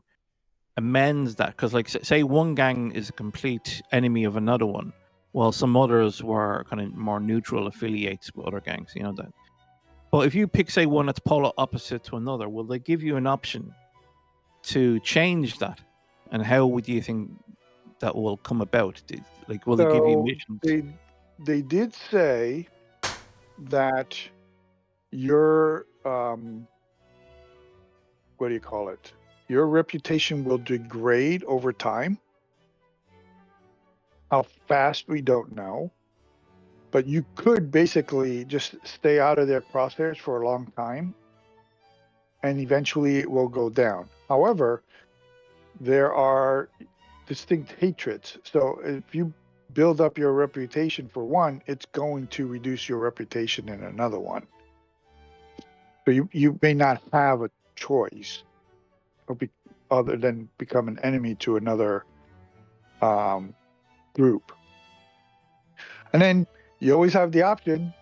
amend that? Because, like, say one gang is a complete enemy of another one, while some others were kind of more neutral affiliates with other gangs, you know that. But if you pick, say, one that's polar opposite to another, will they give you an option to change that? And how would you think that will come about? Like, will they give you missions? They did say that your what do you call it? Your reputation will degrade over time. How fast, we don't know. But you could basically just stay out of their crosshairs for a long time, and eventually it will go down. However, there are distinct hatreds. So if you build up your reputation for one, it's going to reduce your reputation in another one. So you may not have a choice other than become an enemy to another group. And then you always have the option,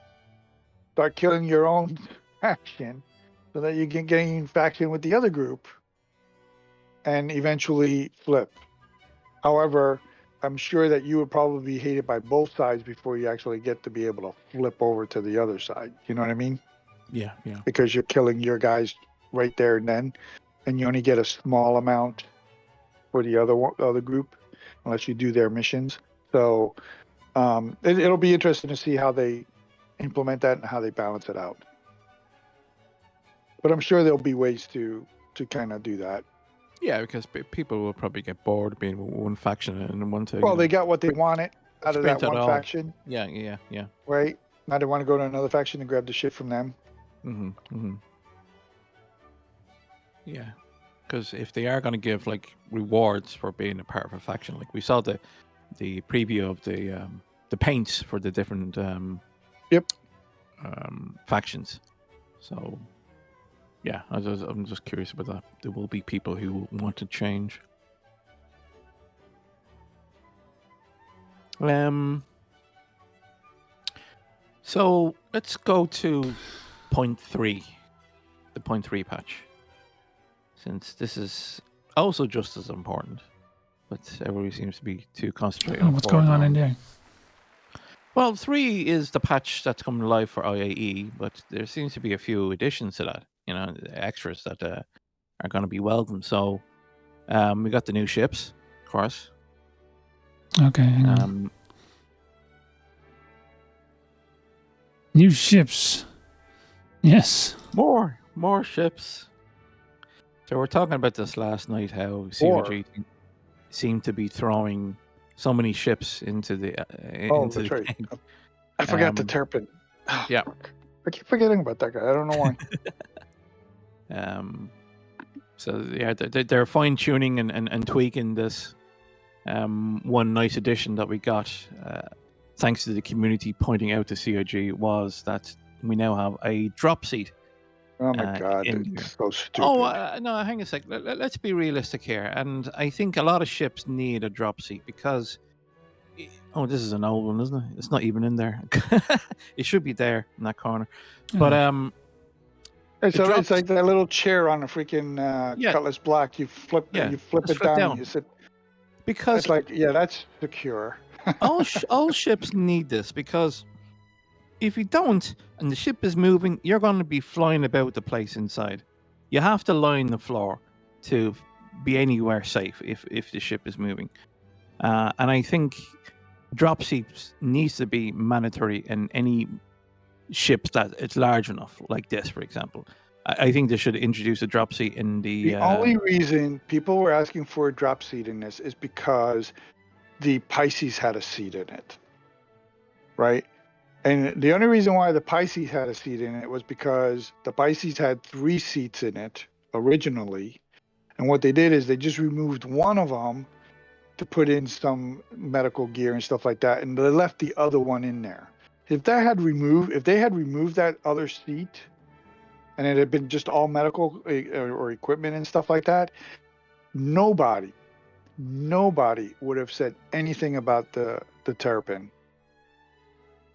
start killing your own faction so that you can gain faction with the other group and eventually flip. However, I'm sure that you would probably be hated by both sides before you actually get to be able to flip over to the other side. You know what I mean? Yeah. Because you're killing your guys right there and then, and you only get a small amount for the other group unless you do their missions. So it'll be interesting to see how they implement that and how they balance it out. But I'm sure there'll be ways to kind of do that. Yeah, because people will probably get bored being one faction and one thing. Well, they got what they wanted out of that Sprint it one all. faction, Yeah. right? Now they want to go to another faction and grab the shit from them. Yeah, because if they are going to give like rewards for being a part of a faction, like we saw the preview of the paints for the different factions. So yeah, I'm just curious about that. There will be people who want to change. So let's go to point 3, the point 3 patch, since this is also just as important, but everybody seems to be too concentrated on What's going on in there? Well, 3 is the patch that's coming live for IAE, but there seems to be a few additions to that, you know, extras that are going to be welcome. So we got the new ships, of course. Okay, hang on. New ships. Yes. More ships. So we're talking about this last night, how COG seemed to be throwing so many ships into the into the right. game. I forgot the Terrapin. Oh, yeah. Fuck. I keep forgetting about that guy. I don't know why. So yeah, they're fine tuning and tweaking this. One nice addition that we got thanks to the community pointing out to CIG, was that we now have a drop seat. Oh my god, in it's so stupid. Oh, no, hang a sec. Let's be realistic here. And I think a lot of ships need a drop seat because... Oh, this is an old one, isn't it? It's not even in there. It should be there in that corner. But It's, the drop it's like that little chair on a freaking Yeah. Cutlass Black. You flip Yeah, it just flip down, down. and you sit. Because It's like, yeah, that's secure. all ships need this, because if you don't and the ship is moving, you're going to be flying about the place inside. You have to line the floor to be anywhere safe if the ship is moving. And I think drop seats needs to be mandatory in any ships that it's large enough, like this, for example. I think they should introduce a drop seat in the... The only reason people were asking for a drop seat in this is because the Pisces had a seat in it, right? And the only reason why the Pisces had a seat in it was because the Pisces had 3 seats in it originally. And what they did is they just removed one of them to put in some medical gear and stuff like that, and they left the other one in there. If they had removed that other seat, and it had been just all medical or equipment and stuff like that, nobody would have said anything about the Terrapin.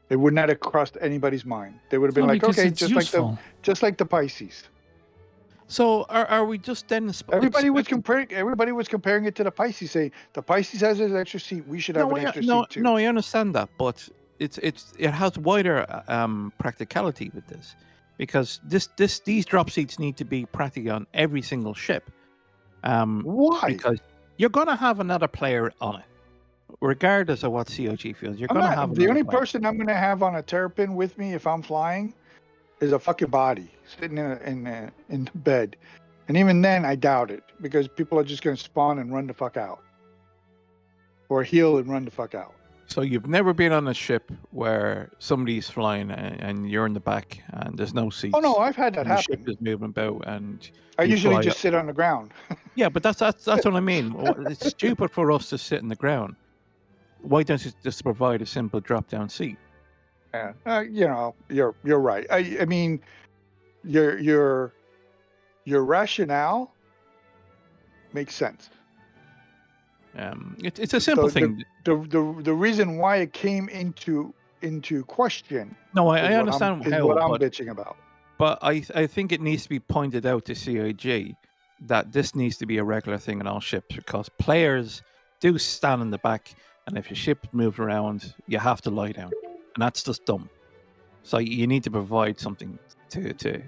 It would not have crossed anybody's mind. They would have been Well, like, because okay, it's useful. just like the Pisces. So are we just then... Everybody was comparing it to the Pisces, saying the Pisces has an extra seat. We should have an extra seat too. No, I understand that, but it has wider practicality with this, because these drop seats need to be practically on every single ship. Why? Because you're going to have another player on it, regardless of what COG feels. You're going to have the only player. person I'm going to have on a Terrapin with me if I'm flying is a fucking body sitting in bed, and even then I doubt it, because people are just going to spawn and run the fuck out, or heal and run the fuck out. So you've never been on a ship where somebody's flying and you're in the back and there's no seats. Oh no, I've had that and the happen. ship is moving about and I you usually fly just up. sit on the ground. Yeah, but that's what I mean. It's stupid for us to sit in the ground. Why don't you just provide a simple drop-down seat? Yeah, you're right. I mean, your rationale makes sense. It's a simple thing. The reason why it came into question. No, I understand what I'm bitching about. But I think it needs to be pointed out to CIG that this needs to be a regular thing in all ships, because players do stand in the back, and if your ship moves around, you have to lie down, and that's just dumb. So you need to provide something to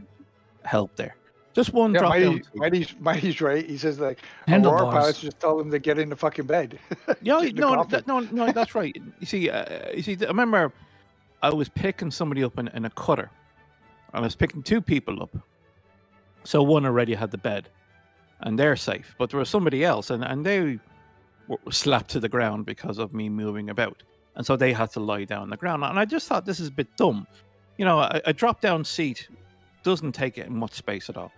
help there. Just one drop down. Mighty's right. He says, like, Handlebars. Aurora pilots just tell them to get in the fucking bed. No, that's right. You see, I remember I was picking somebody up in a cutter. I was picking 2 people up. So one already had the bed, and they're safe. But there was somebody else, and they were slapped to the ground because of me moving about. And so they had to lie down on the ground. And I just thought this is a bit dumb. A drop-down seat doesn't take much space at all.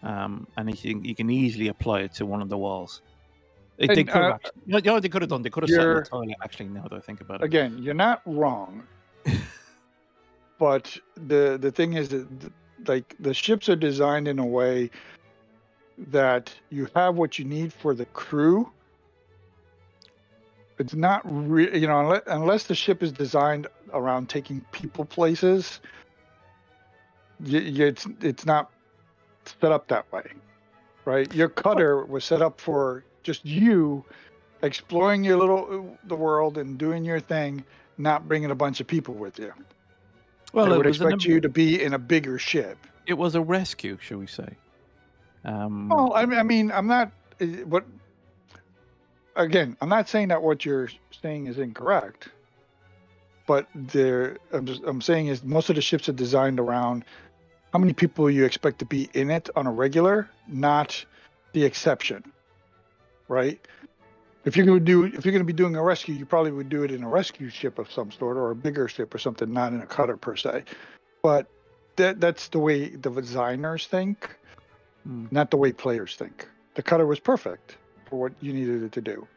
And you can easily apply it to one of the walls. They could have they could have done. They could have sat in the toilet, actually, now that I think about it. Again, you're not wrong. But the thing is that, like, the ships are designed in a way that you have what you need for the crew. It's not unless the ship is designed around taking people places. It's not set up that way, right? Your cutter was set up for just you exploring the world and doing your thing, not bringing a bunch of people with you. Well, they would expect you to be in a bigger ship. It was a rescue, shall we say? Well, I mean, I'm not. But again, I'm not saying that what you're saying is incorrect. But I'm saying is most of the ships are designed around how many people you expect to be in it on a regular, not the exception, right? If you're going to be doing a rescue, you probably would do it in a rescue ship of some sort, or a bigger ship or something, not in a cutter per se. But that's the way the designers think, not the way players think. The cutter was perfect for what you needed it to do,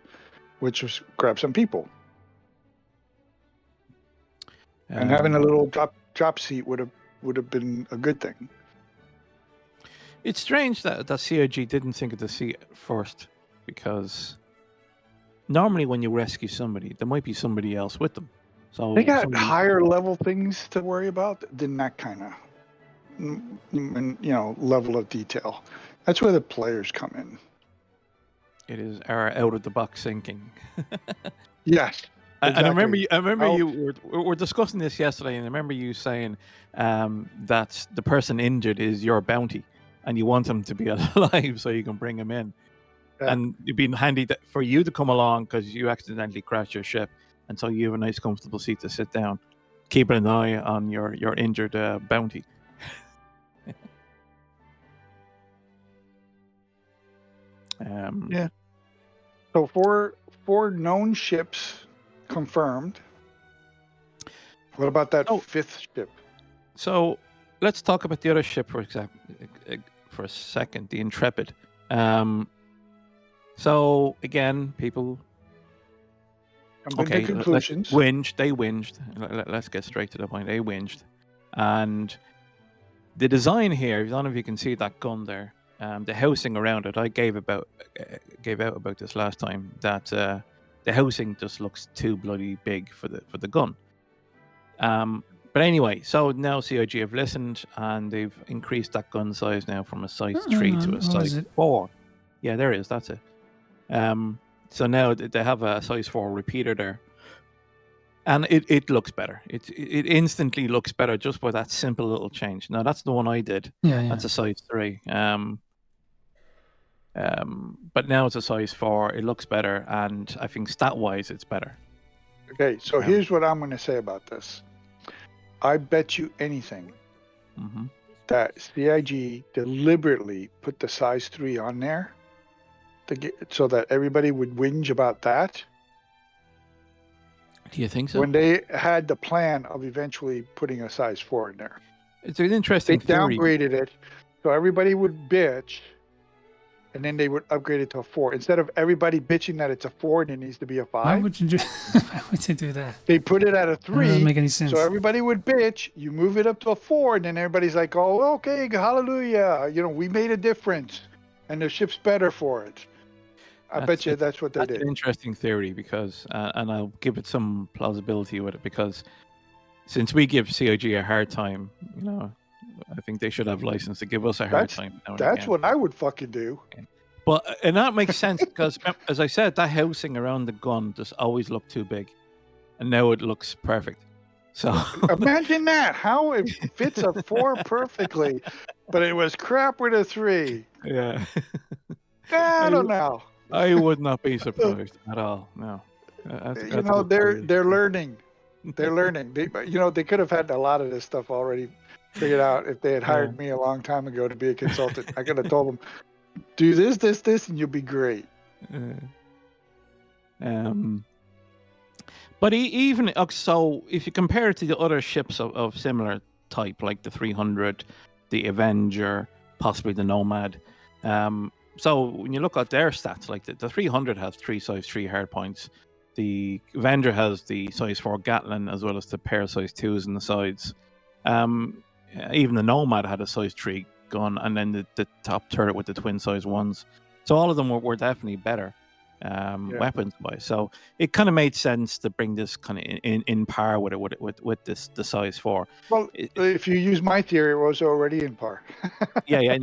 which was grab some people. And having a little drop seat would have been a good thing. It's strange that CIG didn't think of the seat first, because normally when you rescue somebody, there might be somebody else with them. So They got higher level things to worry about than that kind of, level of detail. That's where the players come in. It is our out of the box thinking. Yes. And I remember Exactly. you were discussing this yesterday, and I remember you saying that the person injured is your bounty, and you want them to be alive so you can bring them in. Yeah. And it'd be handy for you to come along because you accidentally crashed your ship, and so you have a nice, comfortable seat to sit down, keeping an eye on your injured bounty. Yeah. So four known ships confirmed. What about that fifth ship? So let's talk about the other ship for a second, the Intrepid. So again, people. Okay, conclusions. They whinged. Let's get straight to the point. They whinged, and the design here. I don't know if you can see that gun there. The housing around it. I gave out about this last time. That the housing just looks too bloody big for the gun. But anyway, so now CIG have listened, and they've increased that gun size now from a size 3 to a size 4. Yeah, there it is. That's it. So now they have a size 4 repeater there, and it looks better. It instantly looks better just by that simple little change. Now that's the one I did. Yeah. That's a size 3. But now it's a size 4. It looks better, and I think stat-wise it's better. Okay, so here's what I'm going to say about this. I bet you anything that CIG deliberately put the size 3 on there so that everybody would whinge about that. Do you think so? When they had the plan of eventually putting a size 4 in there. It's an interesting theory. They downgraded it so everybody would bitch, and then they would upgrade it to a 4. Instead of everybody bitching that it's a 4 and it needs to be a 5. Why would you do that? They put it at a 3. Doesn't make any sense. So everybody would bitch. You move it up to a 4, and then everybody's like, "Oh, okay, hallelujah! We made a difference, and the ship's better for it." I bet you that's what they did. That's an interesting theory, because, and I'll give it some plausibility with it, because since we give CIG a hard time, I think they should have license to give us a hard time. That's what I would fucking do. And that makes sense because, as I said, that housing around the gun just always looked too big, and now it looks perfect. So imagine that, how it fits a 4 perfectly, but it was crap with a 3. Yeah, I don't know. I would not be surprised at all. No, they're learning. They're learning. They could have had a lot of this stuff already figured out if they had hired me a long time ago to be a consultant. I could have told them, do this, and you'll be great. But even so, if you compare it to the other ships of similar type, like the 300, the Avenger, possibly the Nomad. So when you look at their stats, like the 300 has 3 size 3 hard points. The Avenger has the size 4 Gatling, as well as the pair size 2s in the sides. Even the Nomad had a size 3 gun, and then the top turret with the twin size 1s. So all of them were definitely better weapons wise. So it kind of made sense to bring this kind of in par with it with the size 4. Well, if you use my theory, it was already in par. Yeah. I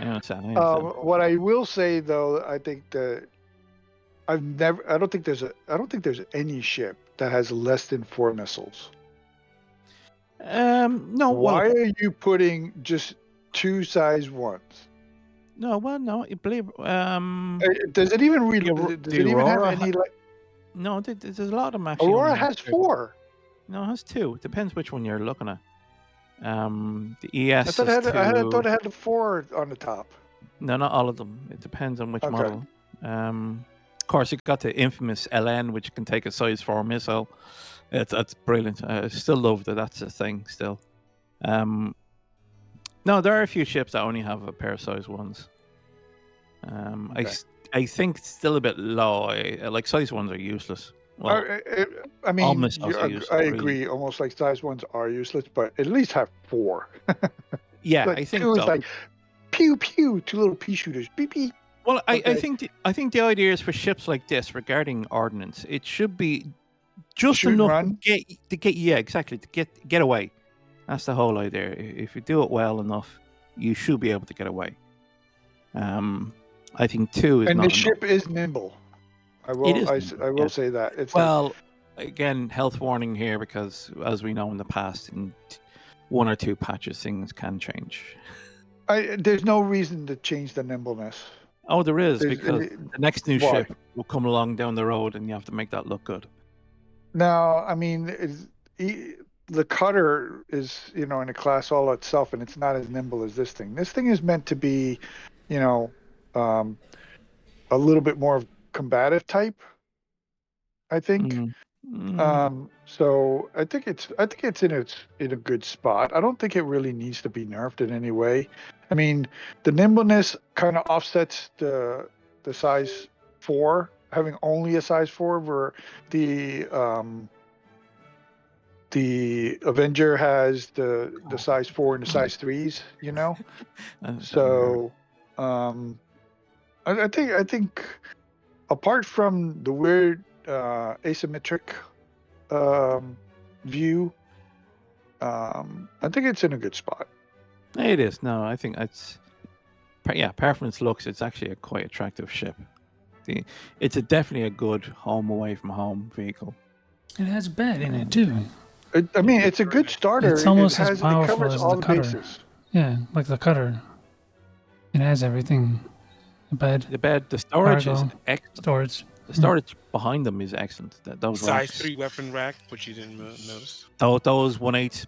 understand. What I will say though, I think that I don't think there's any ship that has less than 4 missiles. No. Why are you putting just 2 size 1s? No, well, no. You believe? Does it even really? Does it even have any? No, there's a lot of them actually. Aurora has 4. No, it has 2. It depends which one you're looking at. The ES. I thought it had the 4 on the top. No, not all of them. It depends on which model. Of course, you got the infamous LN, which can take a size 4 missile. That's brilliant. I still love that. That's a thing still. No, there are a few ships that only have a pair of size 1s. I think it's still a bit low. Like size 1s are useless. Well, I all mean, missiles are useless, I really. agree. Almost like size ones are useless, but at least have 4. Yeah, Like I think 2 is so. like pew pew, 2 little pea shooters, beep beep. Well, I Okay. think the idea is for ships like this regarding ordnance, it should be just Shoot and enough run. to get yeah, exactly, to get away. That's the whole idea. If you do it well enough, you should be able to get away. I think 2 is And the not enough. ship is nimble. I It will is I, nimble, I will yes. say that. It's like Well, again, health warning here because as we know in the past, in 1 or 2 patches, things can change. there's no reason to change the nimbleness. Oh, there is, There's, because the next new why? ship will come along down the road, and you have to make that look good. Now, I mean, the cutter is, in a class all itself, and it's not as nimble as this thing. This thing is meant to be, you know, um, a little bit more combative type, I think. So I think it's in a good spot. I don't think it really needs to be nerfed in any way. I mean, the nimbleness kind of offsets the size 4, having only a size 4, where the Avenger has the size 4 and the size 3s, So I think apart from the weird asymmetric view, I think it's in a good spot. It is. No, I think it's apart from its looks, it's actually a quite attractive ship. It's definitely a good home away from home vehicle. It has bed in it too. I mean, it's a good starter. It's almost as it powerful covers as all the the cutter. bases. Yeah, like the cutter. It has everything. The bed, The storage is cargo, excellent. storage. The storage behind them is excellent. Those Size racks, 3 weapon rack, which you didn't notice. those 1/8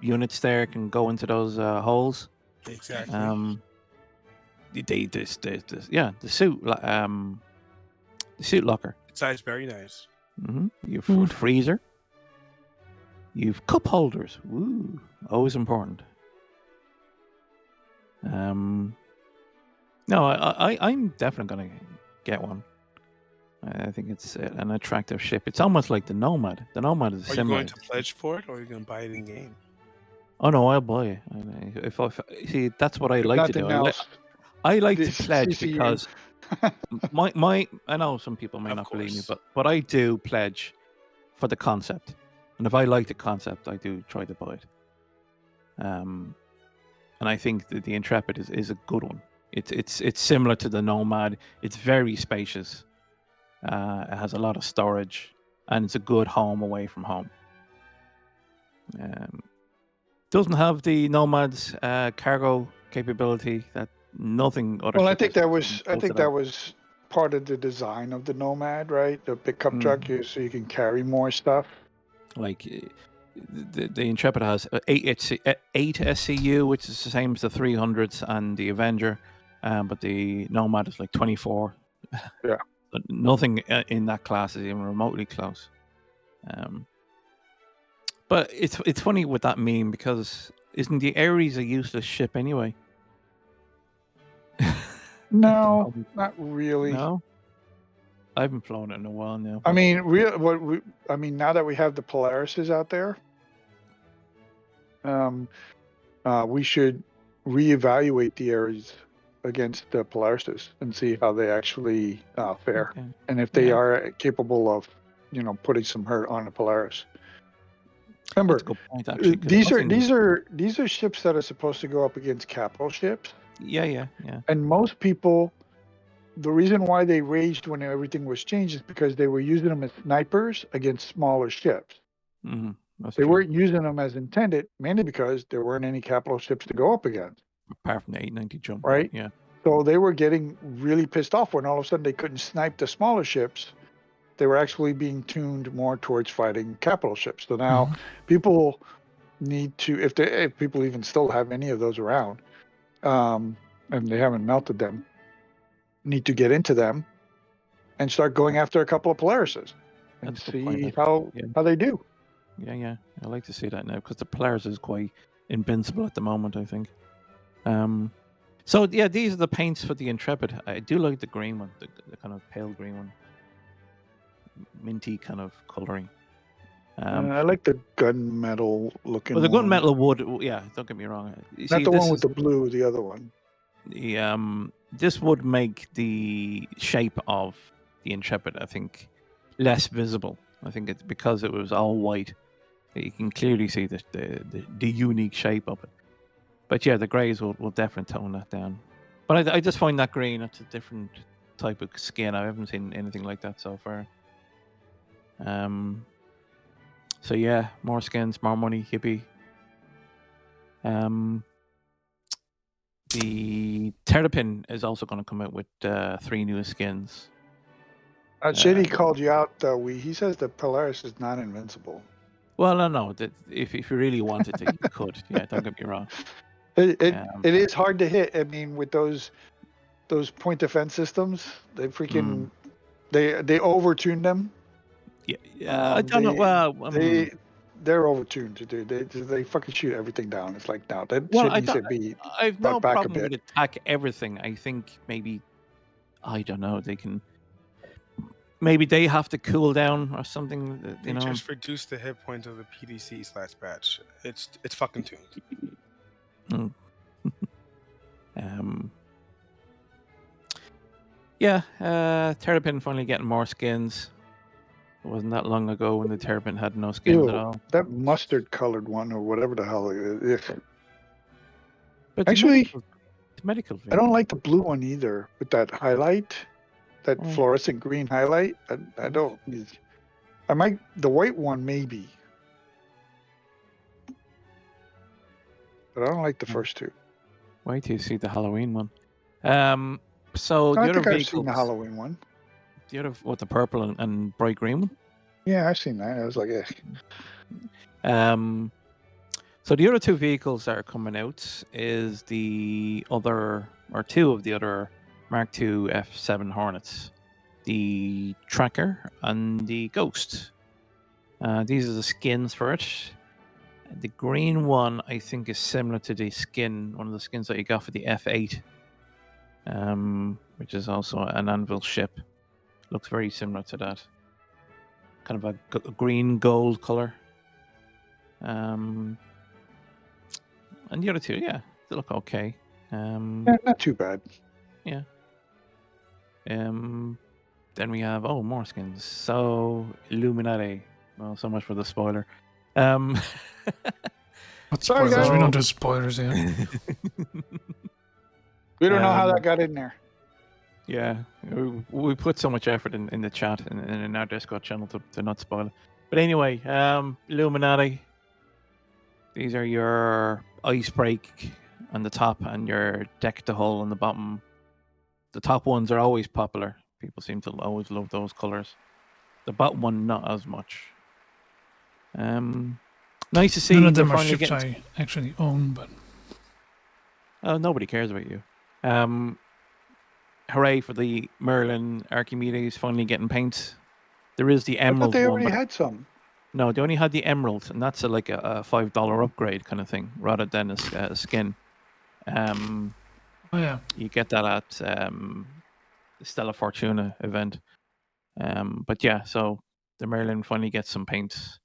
units there can go into those holes. Exactly. The suit locker. Size very nice. You've Food. freezer. You've cup holders. Woo, always important. No, I'm definitely gonna get one. I think it's an attractive ship. It's almost like the Nomad. The Nomad is Are you similar. going to pledge for it, or are you going to buy it in game? Oh no, I'll buy it. If I see, that's what I like to do. Nothing else. I like to This pledge CCU. because my I know some people may Of not believe me, course. but I do pledge for the concept, and if I like the concept, I do try to buy it. And I think that the Intrepid is a good one. It's similar to the Nomad. It's very spacious. It has a lot of storage, and it's a good home away from home. Doesn't have the Nomad's cargo capability that nothing other. Well, I ship think has that was built it up. part of the design of the Nomad, right? The pickup truck, so you can carry more stuff. Like the Intrepid has 8 SCU, which is the same as the 300s and the Avenger, but the Nomad is like 24. Yeah. But nothing in that class is even remotely close. But it's funny with that meme because isn't the Ares a useless ship anyway? No, not really. No, I haven't flown it in a while now. I mean, now that we have the Polarises out there, we should reevaluate the Ares against the Polarises and see how they actually fare, and if they are capable of, putting some hurt on the Polaris. Remember, that's a good point, actually, 'cause these are ships that are supposed to go up against capital ships. Yeah. And most people, the reason why they raged when everything was changed is because they were using them as snipers against smaller ships. They weren't using them as intended, mainly because there weren't any capital ships to go up against. Apart from the 890 jump, right? Yeah. So they were getting really pissed off when all of a sudden they couldn't snipe the smaller ships. They were actually being tuned more towards fighting capital ships. So now people need to, if people even still have any of those around, and they haven't melted them, need to get into them and start going after a couple of Polarises and see how they do. Yeah. I like to see that now because the Polaris is quite invincible at the moment, I think. So yeah, these are the paints for the Intrepid. I do like the green one, the kind of pale green one. minty kind of coloring. I like the gunmetal looking Well, the one. gunmetal wood, yeah. Don't get me wrong. You Not see, the this one with is the blue, the other one. this would make the shape of the Intrepid, I think, less visible. I think it's because it was all white. You can clearly see the unique shape of it. But yeah, the greys will definitely tone that down. But I just find that green, it's a different type of skin. I haven't seen anything like that so far. So yeah, more skins, more money, hippie. The Terrapin is also going to come out with 3 new skins. Shady called you out. He says that Polaris is not invincible. Well, no. If you really wanted to, you could. Yeah, don't get me wrong. It is hard to hit. I mean, with those point defense systems, they freaking they overtune them. Yeah, I don't know. Well, they're overtuned to do. They fucking shoot everything down. It's like, now that well, shit needs to be I've brought no back a problem bit. with attack everything. I think maybe I don't know. They can. Maybe they have to cool down or something. They just reduce the hit point of the PDC/patch. It's fucking tuned. Yeah, Terrapin finally getting more skins. It wasn't that long ago when the Terrapin had no skins at all. That mustard colored one or whatever the hell it is. But Actually, the medical I don't like the blue one either with that highlight, that fluorescent green highlight. I don't. I might the white one maybe, but I don't like the first two. Wait till you see the Halloween one. So the I other think I've vehicles, seen the Halloween one. The other, what, the purple and bright green one? Yeah, I've seen that. I was like, So the other 2 vehicles that are coming out is the other, or 2 of the other Mark II F7 Hornets, the Tracker and the Ghost. These are the skins for it. The green one, I think, is similar to the skin, one of the skins that you got for the F8, which is also an anvil ship. Looks very similar to that. Kind of a green gold color. And the other 2, yeah, they look okay. not too bad. Yeah. Then we have more skins. So Illuminati. Well, so much for the spoiler. What Sorry, spoilers? guys. We don't do spoilers here. We don't know how that got in there. Yeah, we put so much effort in the chat and in our Discord channel to not spoil it. But anyway, Illuminati. These are your ice break on the top and your deck to hull on the bottom. The top ones are always popular. People seem to always love those colors. The bottom one, not as much. Nice to see. None of them are finally ships I actually own, but nobody cares about you. Hooray for the Merlin Archimedes finally getting paint. There is the emerald I thought they one. already had some. No, they only had the emerald, and that's like a $5 upgrade kind of thing, rather than a skin. oh yeah, You get that at the Stella Fortuna event. But yeah, so the Merlin finally gets some paint.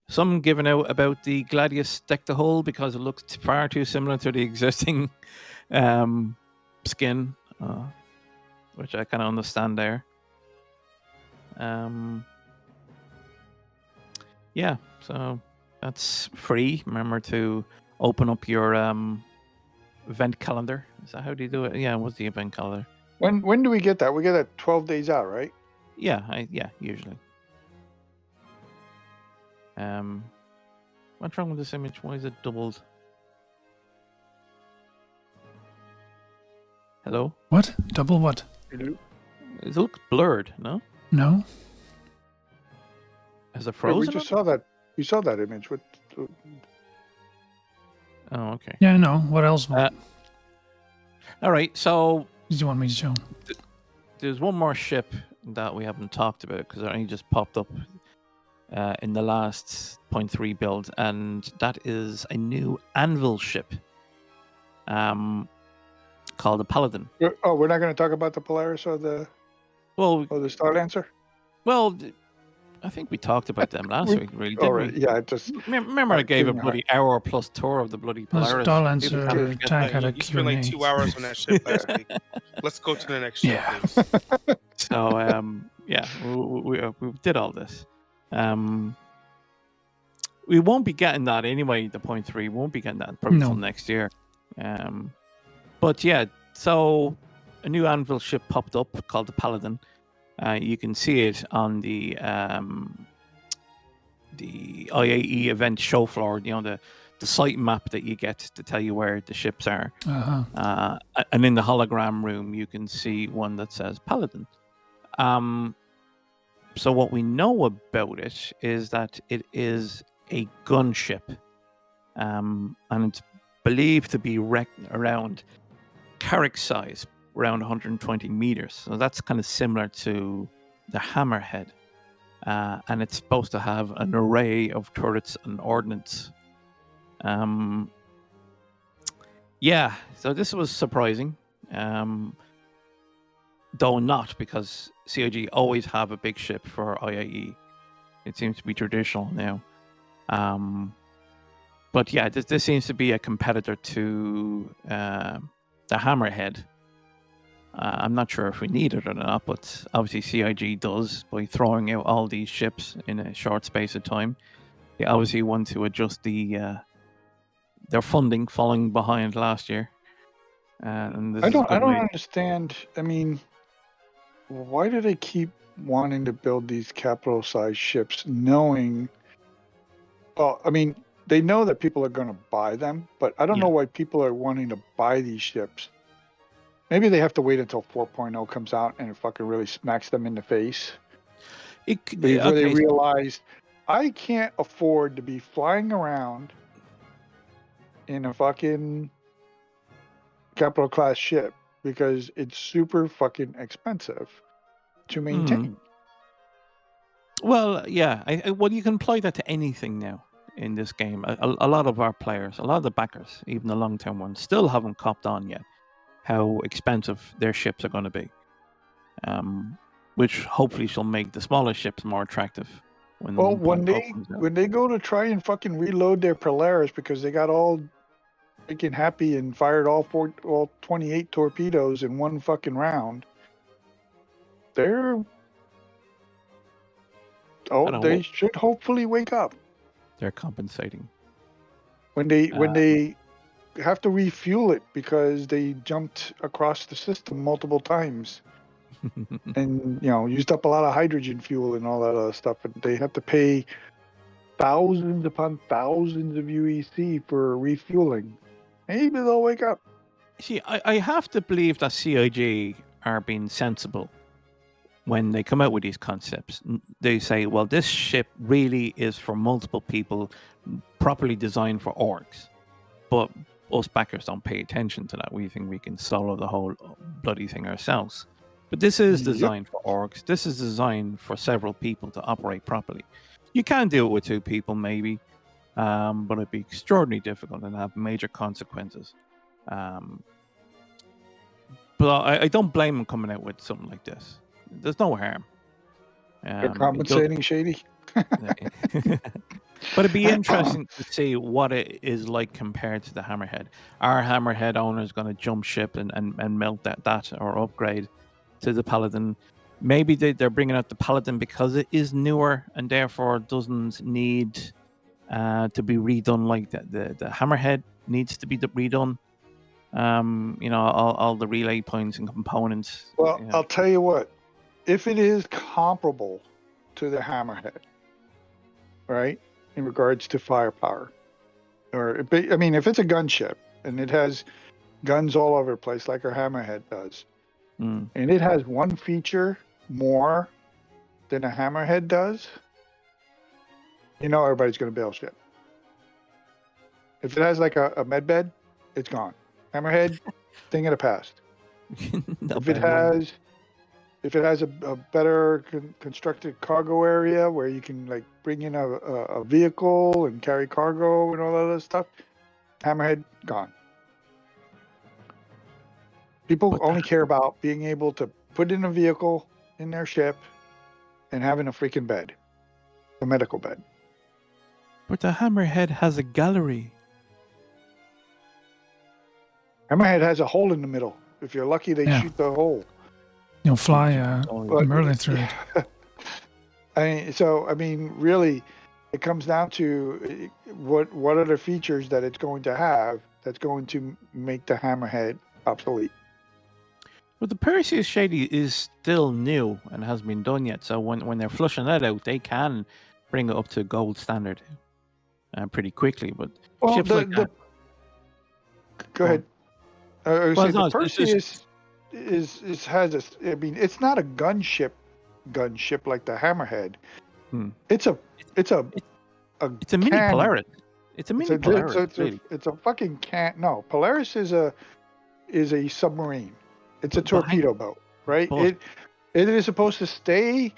Some given out about the Gladius deck to hull because it looks far too similar to the existing skin, which I kind of understand there. Yeah, so that's free. Remember to open up your event calendar. Is that how do you do it? Yeah, what's the event calendar? When do we get that? We get that 12 days out, right? Yeah, usually. What's wrong with this image? Why is it doubled? Hello? what? Double what? It looks blurred, no? No. Has it Yeah, frozen? we just saw that. We saw that image. With Oh, okay. Yeah, I know. What else? All right, so Did you want me to show? there's one more ship that we haven't talked about because it only just popped up in the last 0.3 build, and that is a new anvil ship called the Paladin. oh, we're not going to talk about the Polaris or the Well, Star Lancer. well, I think we talked about them last week, really, didn't Alright, we? yeah, I just Remember, I gave a giving you bloody hour plus tour of the bloody Let's Polaris. all People answer can't Dude, forget tag that. had a You spent like Q&A. 2 hours on that ship last week. Let's go to the next ship, Yeah. please. So yeah, we did all this. We won't be getting that anyway. The point 3 won't be getting that probably No. till next year. But yeah, so a new Anvil ship popped up called the Paladin. You can see it on the IAE event show floor. You know, the site map that you get to tell you where the ships are. Uh-huh. And in the hologram room, you can see one that says Paladin. So what we know about it is that it is a gunship, and it's believed to be around Carrack size, around 120 meters. So that's kind of similar to the Hammerhead. And it's supposed to have an array of turrets and ordnance. Yeah, so this was surprising. Though not, because CIG always have a big ship for IAE. It seems to be traditional now. But yeah, this seems to be a competitor to the Hammerhead. I'm not sure if we need it or not, but obviously CIG does by throwing out all these ships in a short space of time. They obviously want to adjust their funding, falling behind last year. And this I is a don't good way. understand. I mean, why do they keep wanting to build these capital sized ships knowing well, I mean, they know that people are going to buy them, but I don't know why people are wanting to buy these ships. Maybe they have to wait until 4.0 comes out and it fucking really smacks them in the face before they realize I can't afford to be flying around in a fucking capital class ship because it's super fucking expensive to maintain. Well, yeah. Well, you can apply that to anything now in this game. A lot of our players, a lot of the backers, even the long-term ones, still haven't copped on yet how expensive their ships are going to be. Which hopefully shall make the smaller ships more attractive. When they go to try and fucking reload their Polaris because they got all freaking happy and fired all 28 torpedoes in one fucking round, they should hopefully wake up. They're compensating when they have to refuel it because they jumped across the system multiple times and used up a lot of hydrogen fuel and all that other stuff, and they have to pay thousands upon thousands of UEC for refueling. Maybe they'll wake up. See, I have to believe that CIG are being sensible when they come out with these concepts. They say, well, this ship really is for multiple people, properly designed for orgs. But us backers don't pay attention to that. We think we can solo the whole bloody thing ourselves. But this is designed for orgs. This is designed for several people to operate properly. You can do it with 2 people, maybe, but it'd be extraordinarily difficult and have major consequences. But I don't blame them coming out with something like this. There's no harm. They're compensating shady. But it'd be interesting to see what it is like compared to the Hammerhead. Are Hammerhead owners going to jump ship and melt that or upgrade to the Paladin? Maybe they're bringing out the Paladin because it is newer and therefore doesn't need to be redone like the Hammerhead needs to be redone. All the relay points and components. Well, I'll tell you what. If it is comparable to the Hammerhead, right, in regards to firepower, if it's a gunship and it has guns all over the place like our Hammerhead does, and it has one feature more than a Hammerhead does, everybody's going to bail ship. If it has like a med bed, it's gone. Hammerhead, thing of the past. If it has a better constructed cargo area where you can like bring in a vehicle and carry cargo and all that other stuff, Hammerhead, gone. People only care about being able to put in a vehicle in their ship and having a freaking bed. a medical bed. But the Hammerhead has a gallery. Hammerhead has a hole in the middle. If you're lucky, they Yeah. shoot the hole. You'll fly yeah. a Merlin through it. I mean, really, it comes down to what are the features that it's going to have that's going to make the Hammerhead obsolete. But the Perseus Shady is still new and hasn't been done yet. So when they're flushing that out, they can bring it up to gold standard pretty quickly. But Well, ships like that. Go ahead. I would say the no, it's Perseus has a. I mean, it's not a gunship like the Hammerhead. It's a it's a mini cannon. Polaris. It's a mini Polaris. It's a fucking can. No, Polaris is a submarine. It's a torpedo boat, right? It is supposed to stay,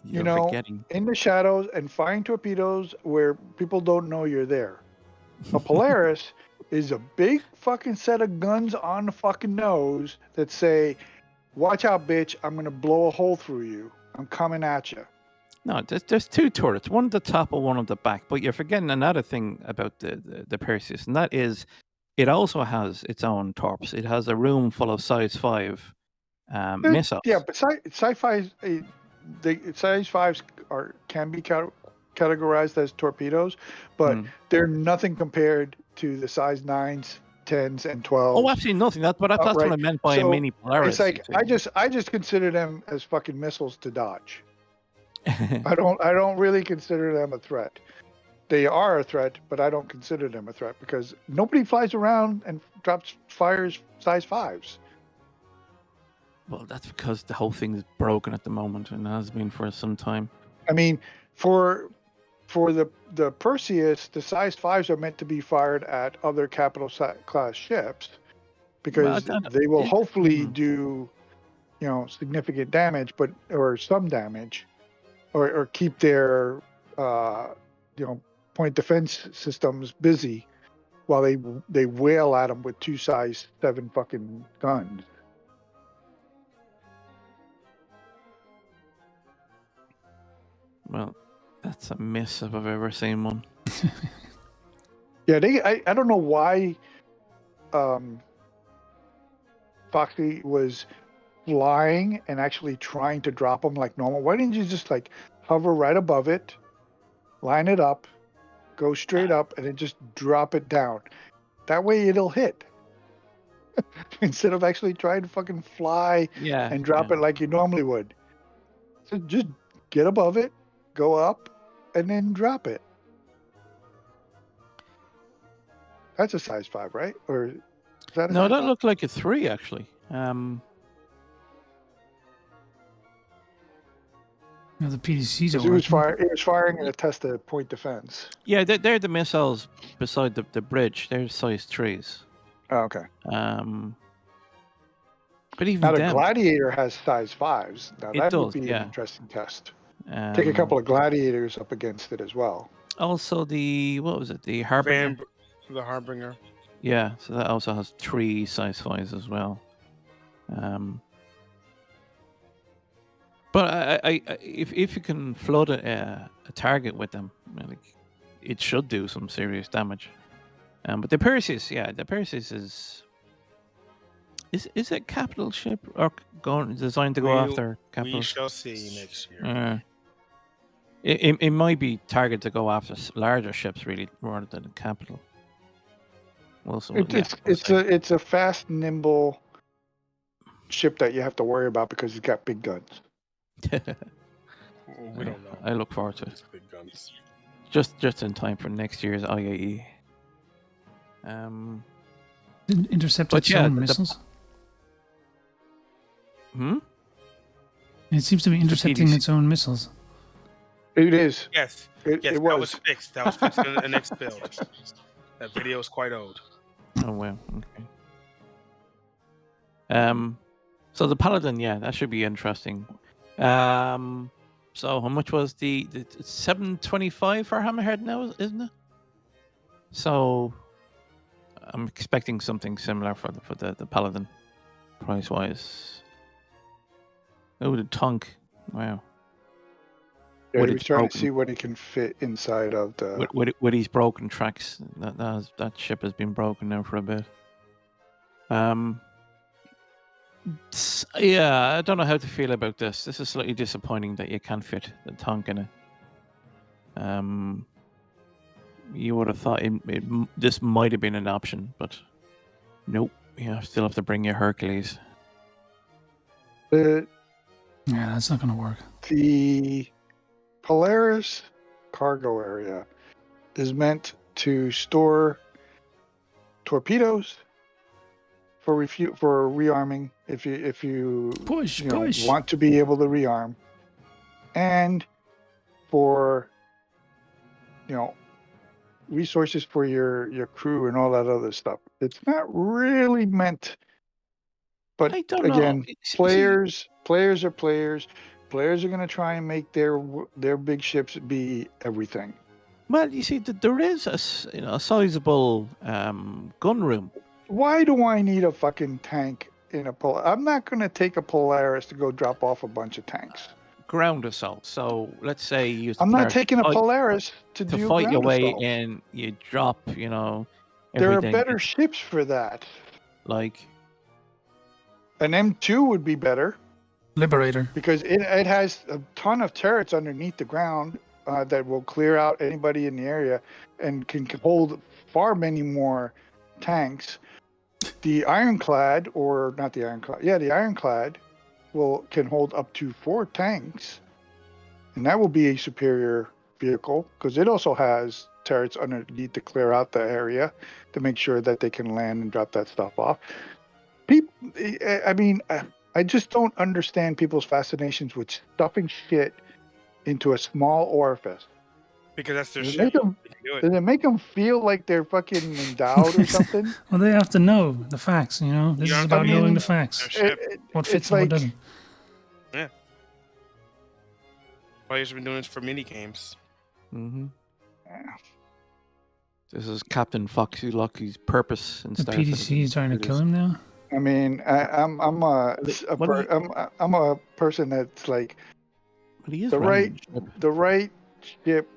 in the shadows and find torpedoes where people don't know you're there. A Polaris is a big fucking set of guns on the fucking nose that say, "Watch out, bitch! I'm gonna blow a hole through you. I'm coming at you." No, there's two turrets, one at the top and one at the back. But you're forgetting another thing about the Perseus, and that is, it also has its own torps. It has a room full of size 5 missiles. Yeah, but size 5s can be categorized as torpedoes, but they're nothing compared to the size 9s, 10s, and 12s. Oh, absolutely nothing. That's what I meant by a mini Polaris. It's like I just consider them as fucking missiles to dodge. I don't really consider them a threat. They are a threat, but I don't consider them a threat because nobody flies around and fires size 5s. Well, that's because the whole thing is broken at the moment and has been for some time. I mean, for the Perseus, the size 5s are meant to be fired at other capital class ships because they will hopefully do, significant damage, or some damage, or keep their point defense systems busy while they wail at them with 2 size 7 fucking guns. Well, that's a miss if I've ever seen one. Yeah, I don't know why Foxy was flying and actually trying to drop them like normal. Why didn't you just hover right above it, line it up, go straight up, and then just drop it down? That way it'll hit. Instead of actually trying to fucking fly and drop it like you normally would. So just get above it, go up, and then drop it. That's a size 5, right? Or is that a No, size that 5? looked like a 3 actually. The PDCs are It was firing in a test of point defense. Yeah, they're the missiles beside the bridge. They're size 3s. Oh, okay. But even now the them, Gladiator has size 5s. Now that would be an interesting test. Take a couple of Gladiators up against it as well. Also, the Harbinger. The Harbinger. Yeah, so that also has 3 size 5s as well. But if you can flood a target with them, it should do some serious damage. But the Perseus, is it capital ship or designed to go after capital? We shall see next year. It might be targeted to go after larger ships really rather than capital. Well, it's a fast, nimble ship that you have to worry about because it's got big guns. We don't know. I look forward to it. Big guns. Just in time for next year's IAE. Intercept its own missiles. It seems to be intercepting its own missiles. It is. Yes. It that was fixed. That was fixed in the next build. That video is quite old. Oh well. Okay. So the Paladin, that should be interesting. So how much was the 725 for Hammerhead now, isn't it? So I'm expecting something similar for the Paladin, price wise. Oh, the Tunk, wow. Yeah, with he was its trying to broken see what he can fit inside of the. with these broken tracks. That ship has been broken now for a bit. Yeah, I don't know how to feel about this. This is slightly disappointing that you can't fit the tank in it. You would have thought this might have been an option, but nope. You still have to bring your Hercules. The Yeah, that's not gonna work. the Polaris cargo area is meant to store torpedoes for rearming if you Push. want to be able to rearm, and for resources for your crew and all that other stuff. It's not really meant. But I don't know. again, See, players are players. Players are going to try and make their big ships be everything. well, you see, there is a sizable gun room. Why do I need a fucking tank in a Polaris? I'm not going to take a Polaris to go drop off a bunch of tanks. Ground assault. So let's say you use the I'm not Polaris taking a Polaris to do fight your ground way assault. in. You drop, There are everything. better ships for that. Like An M2 would be better Liberator. because it has a ton of turrets underneath the ground that will clear out anybody in the area and can hold far many more tanks. The Ironclad, or not the Ironclad, the Ironclad can hold up to 4 tanks, and that will be a superior vehicle because it also has turrets underneath to clear out the area to make sure that they can land and drop that stuff off. I just don't understand people's fascinations with stuffing shit into a small orifice. Because that's their Does ship. it make them feel like they're fucking endowed or something? Well, they have to know the facts. This You is have about to knowing know the their facts. ship. What fits it's and what like, doesn't. Yeah. Players have been doing this for mini games. mm-hmm. This is Captain Foxy Lucky's purpose in The Star Citizen. PDC is trying to kill him now. I mean, I'm a person that's like But he is the running right ship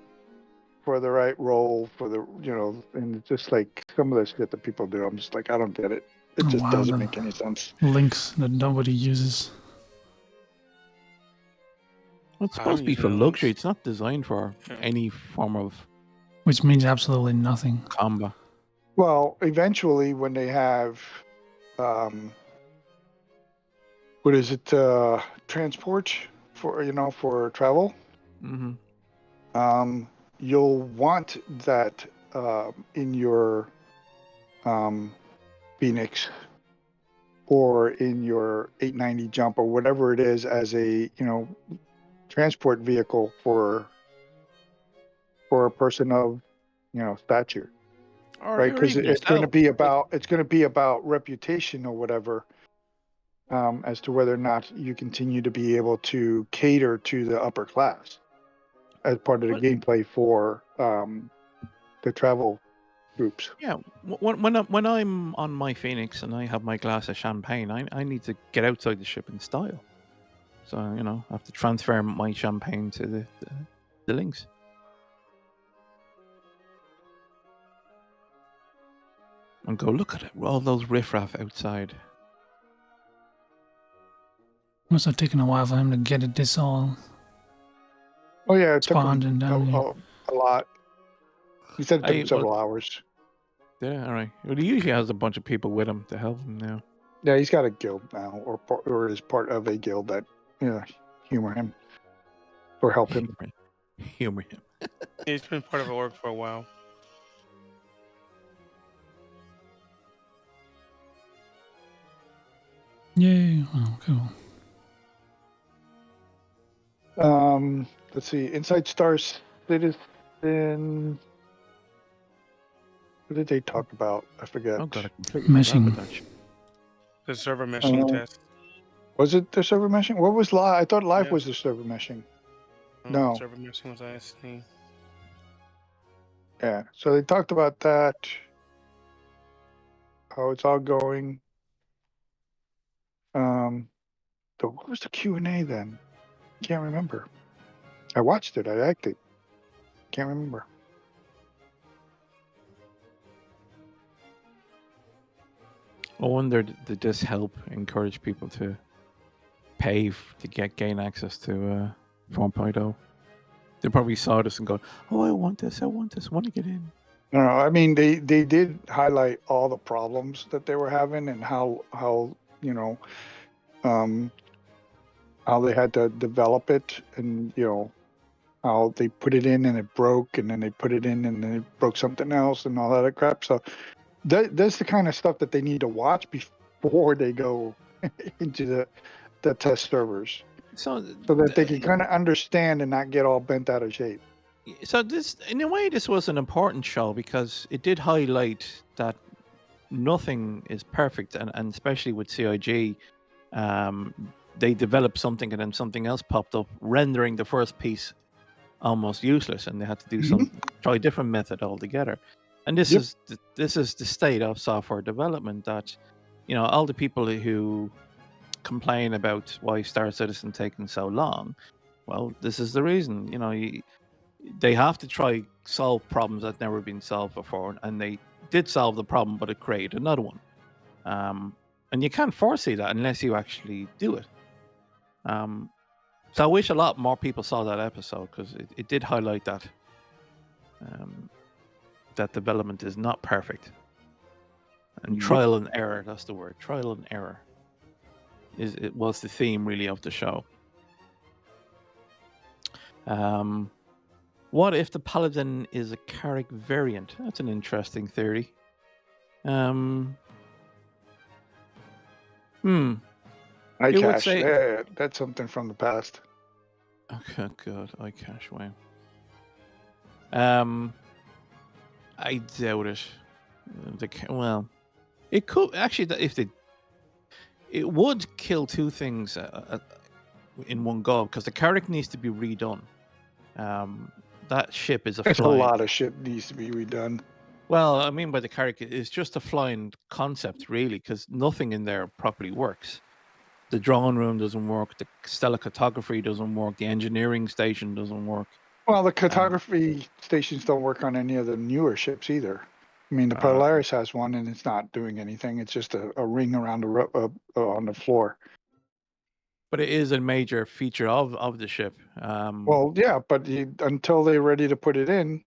for the right role for the and it's just like some of the shit that people do. I'm just like, I don't get it. It just doesn't make any sense. Links that nobody uses. Well, it's supposed to be for luxury. It's not designed for any form of. Which means absolutely nothing. Combat. Well, eventually, when they have, what is it? Transport for travel. Mm-hmm. You'll want that in your Phoenix or in your 890 jump or whatever it is as a transport vehicle for a person of stature, right? Because it's going to be about reputation or whatever, as to whether or not you continue to be able to cater to the upper class as part of the gameplay for the travel groups. Yeah, when I'm on my Phoenix and I have my glass of champagne, I need to get outside the ship in style. So I have to transfer my champagne to the links. And go, look at it, all those riffraff outside. Must have taken a while for him to get it this all. Oh yeah, it took spawned him down here. a lot. He said it took him several hours. Yeah, all right. Well, he usually has a bunch of people with him to help him now. Yeah, he's got a guild now, or is part of a guild that humor him or help him. Humor him. He's been part of an org for a while. Yay! Oh, cool. Let's see. Inside Star Citizen. What did they talk about? I forget. Oh god, I completely meshing. forgot that. The server meshing test. Was it the server meshing? What was live? I thought live was the server meshing. No. Server meshing was ISC. Yeah. So they talked about that. How it's all going. What was the Q&A then? Can't remember. I watched it. I liked it. Can't remember. I wonder, did this help encourage people to pay to gain access to 4.0? They probably saw this and go, "Oh, I want this. I want to get in." No, I mean they did highlight all the problems that they were having and how how they had to develop it, and how they put it in and it broke, and then they put it in and then it broke something else and all that crap. So that's the kind of stuff that they need to watch before they go into the test servers, So that they can kind of understand and not get all bent out of shape. So this, in a way, this was an important show because it did highlight that nothing is perfect, and especially with CIG, they developed something and then something else popped up, rendering the first piece almost useless, and they had to do try a different method altogether. And this is the state of software development, that all the people who complain about why Star Citizen taking so long, well, this is the reason. They have to try solve problems that never been solved before, and they did solve the problem, but it created another one. And you can't foresee that unless you actually do it. So I wish a lot more people saw that episode, because it did highlight that that development is not perfect, and trial and error. That's the word. Trial and error it was the theme really of the show. What if the Paladin is a Carrick variant? That's an interesting theory. iCache, that's something from the past. Okay, good. iCache, wow. I doubt it. Well, it could actually. It would kill two things in one go, because the Carrick needs to be redone. That ship is There's a lot of shit needs to be redone. Well, I mean by the Carrick, it's just a flying concept, really, because nothing in there properly works. The drawing room doesn't work. The stellar cartography doesn't work. The engineering station doesn't work. Well, the cartography stations don't work on any of the newer ships either. I mean, the Polaris has one, and it's not doing anything. It's just a ring around on the floor. But it is a major feature of the ship. Well, yeah, but until they're ready to put it in,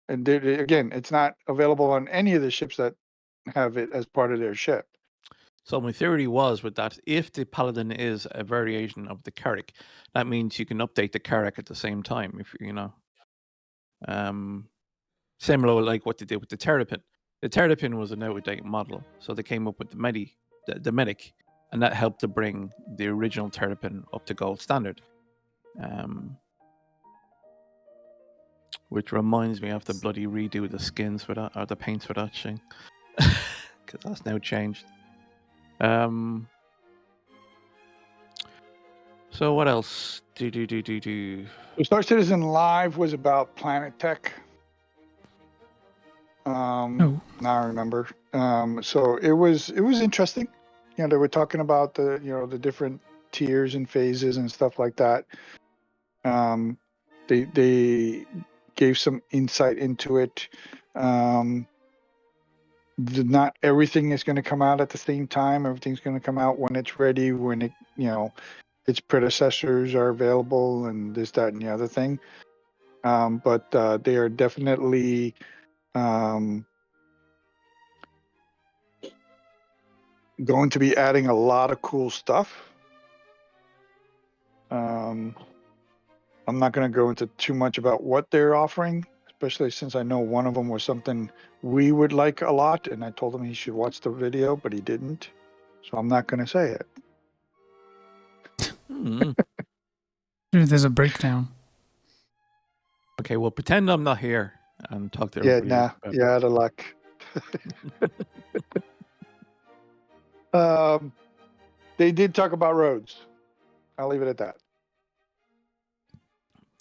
and again, it's not available on any of the ships that have it as part of their ship. So my theory was with that, if the Paladin is a variation of the Carrick, that means you can update the Carrick at the same time. If similar like what they did with the Terrapin. The Terrapin was an out-of-date model, so they came up with the Medic, and that helped to bring the original Terrapin up to gold standard. Which reminds me, I have to bloody redo the skins for that, or the paints for that thing, because that's now changed. So what else? Star Citizen Live was about Planet Tech. Now I remember. So it was interesting. They were talking about the different tiers and phases and stuff like that. They gave some insight into it. Not everything is going to come out at the same time. Everything's going to come out when it's ready, when it its predecessors are available, and this, that, and the other thing. But they are definitely going to be adding a lot of cool stuff. I'm not going to go into too much about what they're offering, especially since I know one of them was something we would like a lot, and I told him he should watch the video, but he didn't. So I'm not going to say it. There's a breakdown. Okay, well, pretend I'm not here and talk to everybody. Yeah, you're out of luck. They did talk about roads. I'll leave it at that.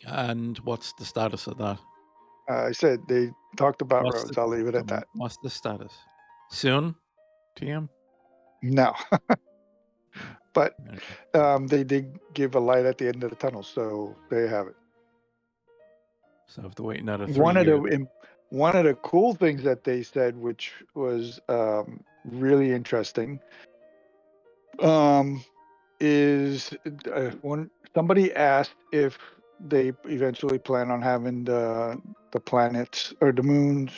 And what's the status of that? I said they talked about roads. I'll leave it at that. What's the status? Soon, TM? No. But they did give a light at the end of the tunnel, so there you have it. So I have to wait another 3 One years. one of the cool things that they said, which was really interesting, is somebody asked if they eventually plan on having the planets or the moons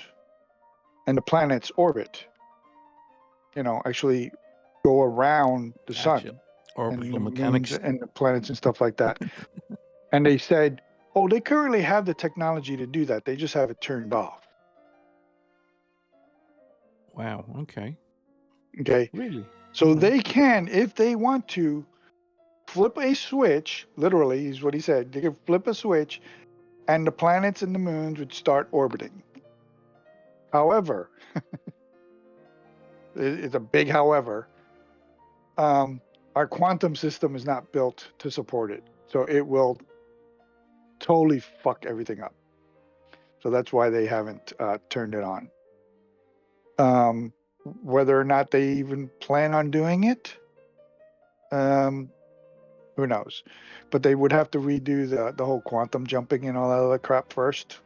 and the planets orbit, actually go around the sun and Orbital the moons mechanics. and the planets and stuff like that. And they said, oh, they currently have the technology to do that. They just have it turned off. Wow. Okay. Okay. Really? So they can, if they want to, flip a switch, literally is what he said. They can flip a switch and the planets and the moons would start orbiting. However, it's a big however, our quantum system is not built to support it. So it will totally fuck everything up. So that's why they haven't turned it on. Whether or not they even plan on doing it, who knows? But they would have to redo the whole quantum jumping and all that other crap first,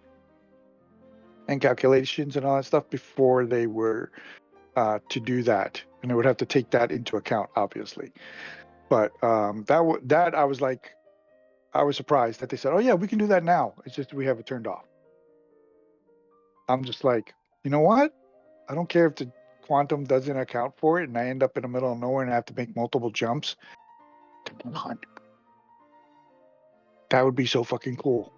and calculations and all that stuff before they were to do that, and they would have to take that into account, obviously. But that I was like, I was surprised that they said, "Oh yeah, we can do that now. It's just we have it turned off." I'm just like, you know what? I don't care if the quantum doesn't account for it, and I end up in the middle of nowhere and I have to make multiple jumps. Come on. That would be so fucking cool.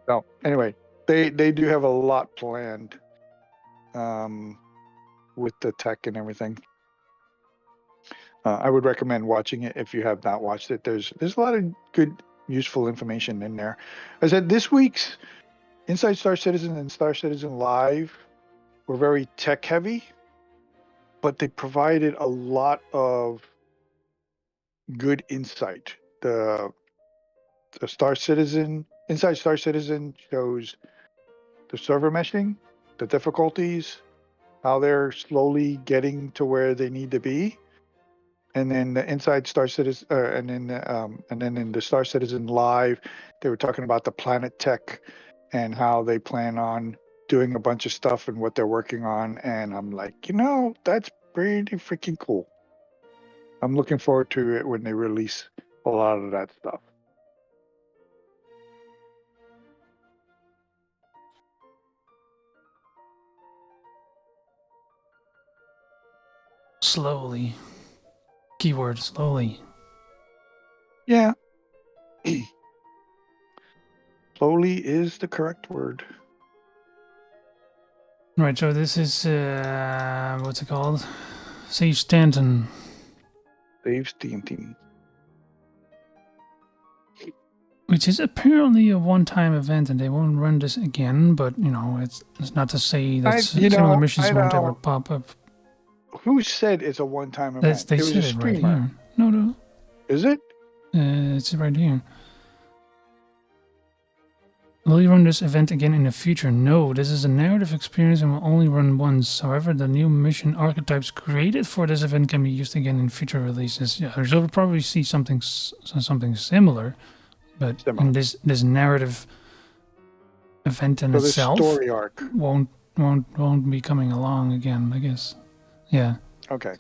So anyway, they do have a lot planned with the tech and everything. I would recommend watching it if you have not watched it. There's a lot of good, useful information in there. I said this week's Inside Star Citizen and Star Citizen Live were very tech heavy, but they provided a lot of good insight. The Star Citizen, Inside Star Citizen shows the server meshing, the difficulties, how they're slowly getting to where they need to be. And then the Inside Star Citizen, and then in the Star Citizen Live, they were talking about the planet tech and how they plan on doing a bunch of stuff and what they're working on. And I'm like, that's pretty freaking cool. I'm looking forward to it when they release a lot of that stuff. Slowly. Keyword slowly. Yeah. Slowly is the correct word. Right, so this is, what's it called? Sage Stanton. Dave Stanton. Which is apparently a one-time event, and they won't run this again. But it's not to say that similar missions won't ever pop up. Who said it's a one-time event? They it was said a it right streamer. here. No. Is it? It's right here. Will you run this event again in the future? No, this is a narrative experience and will only run once. However, the new mission archetypes created for this event can be used again in future releases. Yeah, so we'll probably see something similar, but in this narrative event in itself, the story arc won't be coming along again, I guess. Yeah. Okay.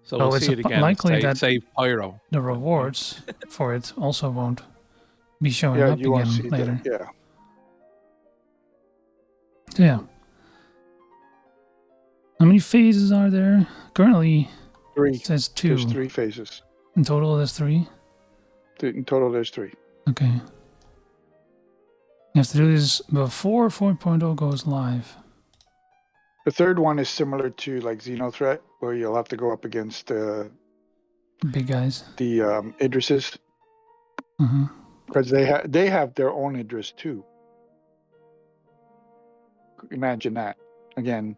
So we'll see it again. Likely that save Pyro. The rewards for it also won't be showing up again later. Yeah. How many phases are there? Currently, 3. It says 2. There's 3 phases. In total, there's 3? In total, there's 3. Okay. You have to do this before 4.0 goes live. The third one is similar to like Xenothreat, where you'll have to go up against the big guys. The Idrises. Because they have their own Idris too. Imagine that. Again,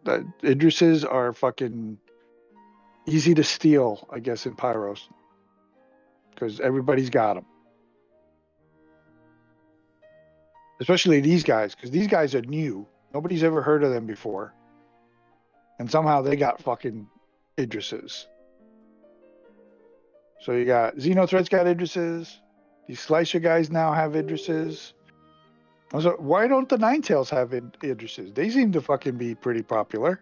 the Idrises are fucking easy to steal, I guess, in Pyros. Because everybody's got them. especially these guys, because these guys are new. Nobody's ever heard of them before, and somehow they got fucking Idrises. So you got Xenothreats got Idrises. These Slicer guys now have Idrises. So why don't the Ninetales have Idrises? They seem to fucking be pretty popular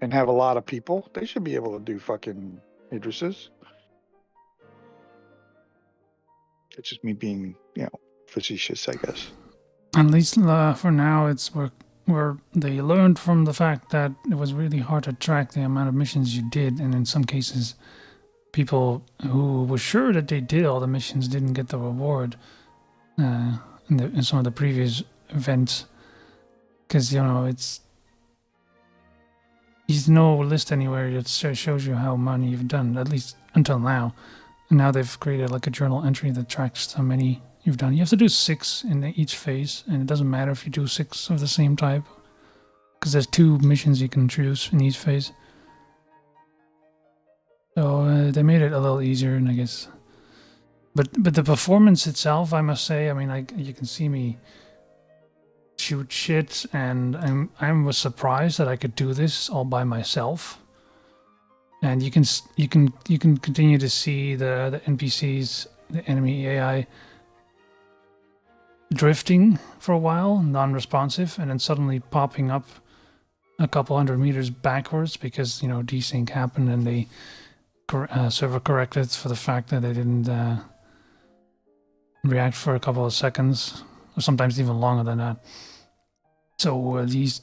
and have a lot of people. They should be able to do fucking Idrises. It's just me being, facetious, I guess. At least for now, it's where they learned from the fact that it was really hard to track the amount of missions you did, and in some cases, people who were sure that they did all the missions didn't get the reward in some of the previous events, because there's no list anywhere that shows you how many you've done, at least until now. And now they've created like a journal entry that tracks how many you've done. You have to do 6 in each phase, and it doesn't matter if you do 6 of the same type, because there's 2 missions you can choose in each phase. So they made it a little easier, and I guess. But the performance itself, I must say, I mean, you can see me shoot shit, and I was surprised that I could do this all by myself. And you can continue to see the NPCs, the enemy AI, drifting for a while, non-responsive, and then suddenly popping up a couple hundred meters backwards because desync happened and they server corrected for the fact that they didn't react for a couple of seconds, or sometimes even longer than that. So these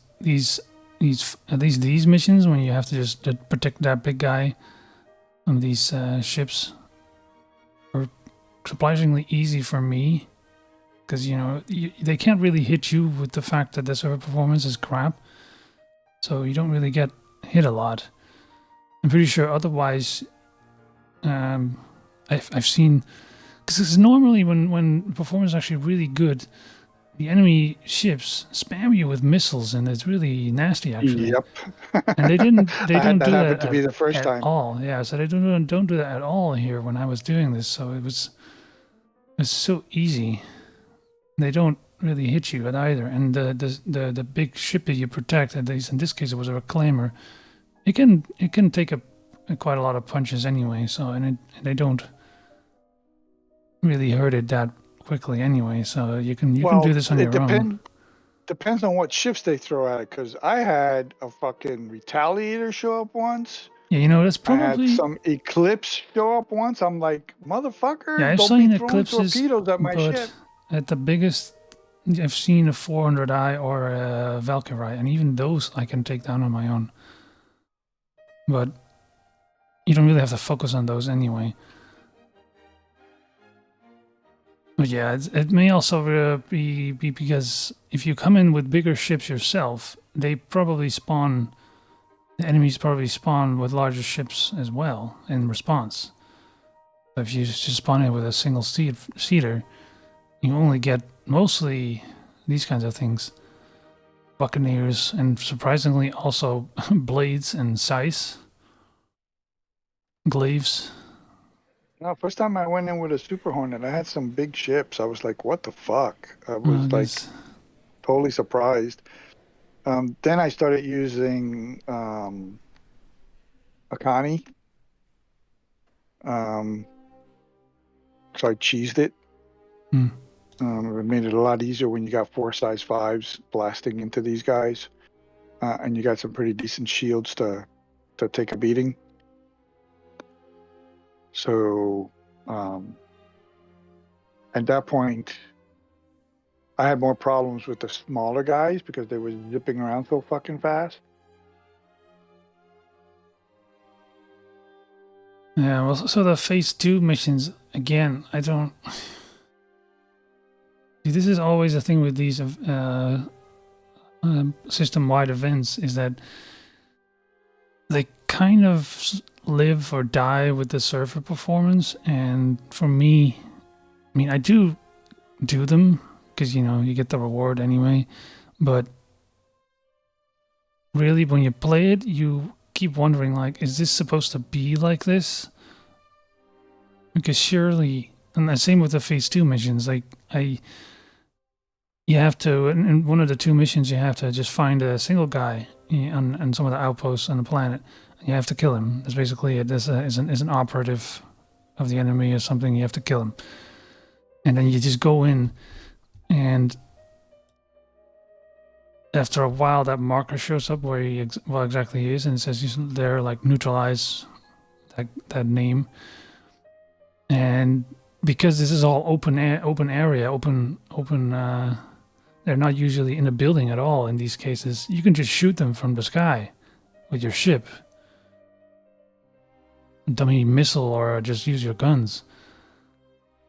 at least these missions, when you have to just protect that big guy on these ships, are surprisingly easy for me, because they can't really hit you with the fact that the server performance is crap, so you don't really get hit a lot. I'm pretty sure otherwise. I've seen, because normally when performance is actually really good, the enemy ships spam you with missiles, and it's really nasty, actually. Yep. And they don't do that that be the first at time. all. Yeah, so they don't do that at all here when I was doing this. So it's so easy. They don't really hit you at either. And the big ship that you protect, at least in this case it was a reclaimer, it can take quite a lot of punches anyway. So and they don't really hurt it that quickly anyway, so you can do this on your own. Depends on what ships they throw at it, because I had a fucking Retaliator show up once. Yeah, that's probably... I had some Eclipse show up once. I'm like, motherfucker, yeah, I've don't seen be throwing Eclipses, torpedoes at my ship. At the biggest, I've seen a 400i or a Valkyrie, and even those I can take down on my own. But you don't really have to focus on those anyway. But yeah, it may also be because if you come in with bigger ships yourself, the enemies probably spawn with larger ships as well in response. So if you just spawn in with a single seater, you only get mostly these kinds of things. Buccaneers, and surprisingly also blades and scythes. Glaives. No, first time I went in with a Super Hornet, I had some big ships. I was like, what the fuck? I was totally surprised. Then I started using Akani. So I cheesed it. It made it a lot easier when you got 4 size 5s blasting into these guys. And you got some pretty decent shields to take a beating. So at that point, I had more problems with the smaller guys because they were zipping around so fucking fast. Yeah, well, so the phase 2 missions, again, I don't... This is always a thing with these system-wide events, is that they kind of live or die with the server performance. And for me, I mean, I do them because you get the reward anyway, but really when you play it, you keep wondering, like, is this supposed to be like this? Because surely, and the same with the phase 2 missions, like you have to, in one of the 2 missions, you have to just find a single guy on some of the outposts on the planet. And you have to kill him. That's basically it. Is an operative of the enemy or something. You have to kill him. And then you just go in, and after a while, that marker shows up where exactly he is, and it says they're like neutralize that name. And because this is all open area, they're not usually in a building at all in these cases. You can just shoot them from the sky with your ship, dummy missile, or just use your guns,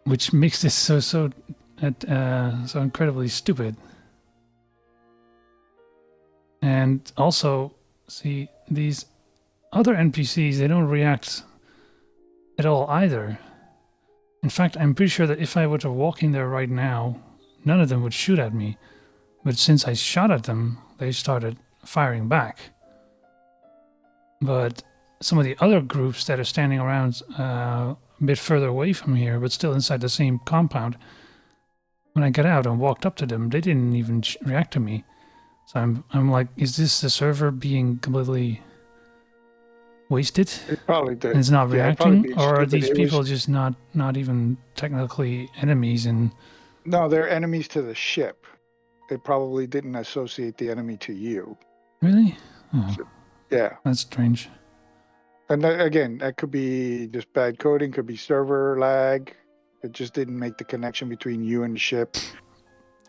which makes this so incredibly stupid. And also, see, these other NPCs, they don't react at all either. In fact, I'm pretty sure that if I were to walk in there right now, none of them would shoot at me. But since I shot at them, they started firing back. But some of the other groups that are standing around a bit further away from here, but still inside the same compound, when I got out and walked up to them, they didn't even react to me. So I'm like, is this the server being completely wasted? It probably did. And it's not Yeah, probably reacting, being or are stupid. these It people was- just not even technically enemies? And No, they're enemies to the ship. They probably didn't associate the enemy to you. really, oh, Yeah. that's strange. And again, that could be just bad coding, could be server lag. It just didn't make the connection between you and the ship.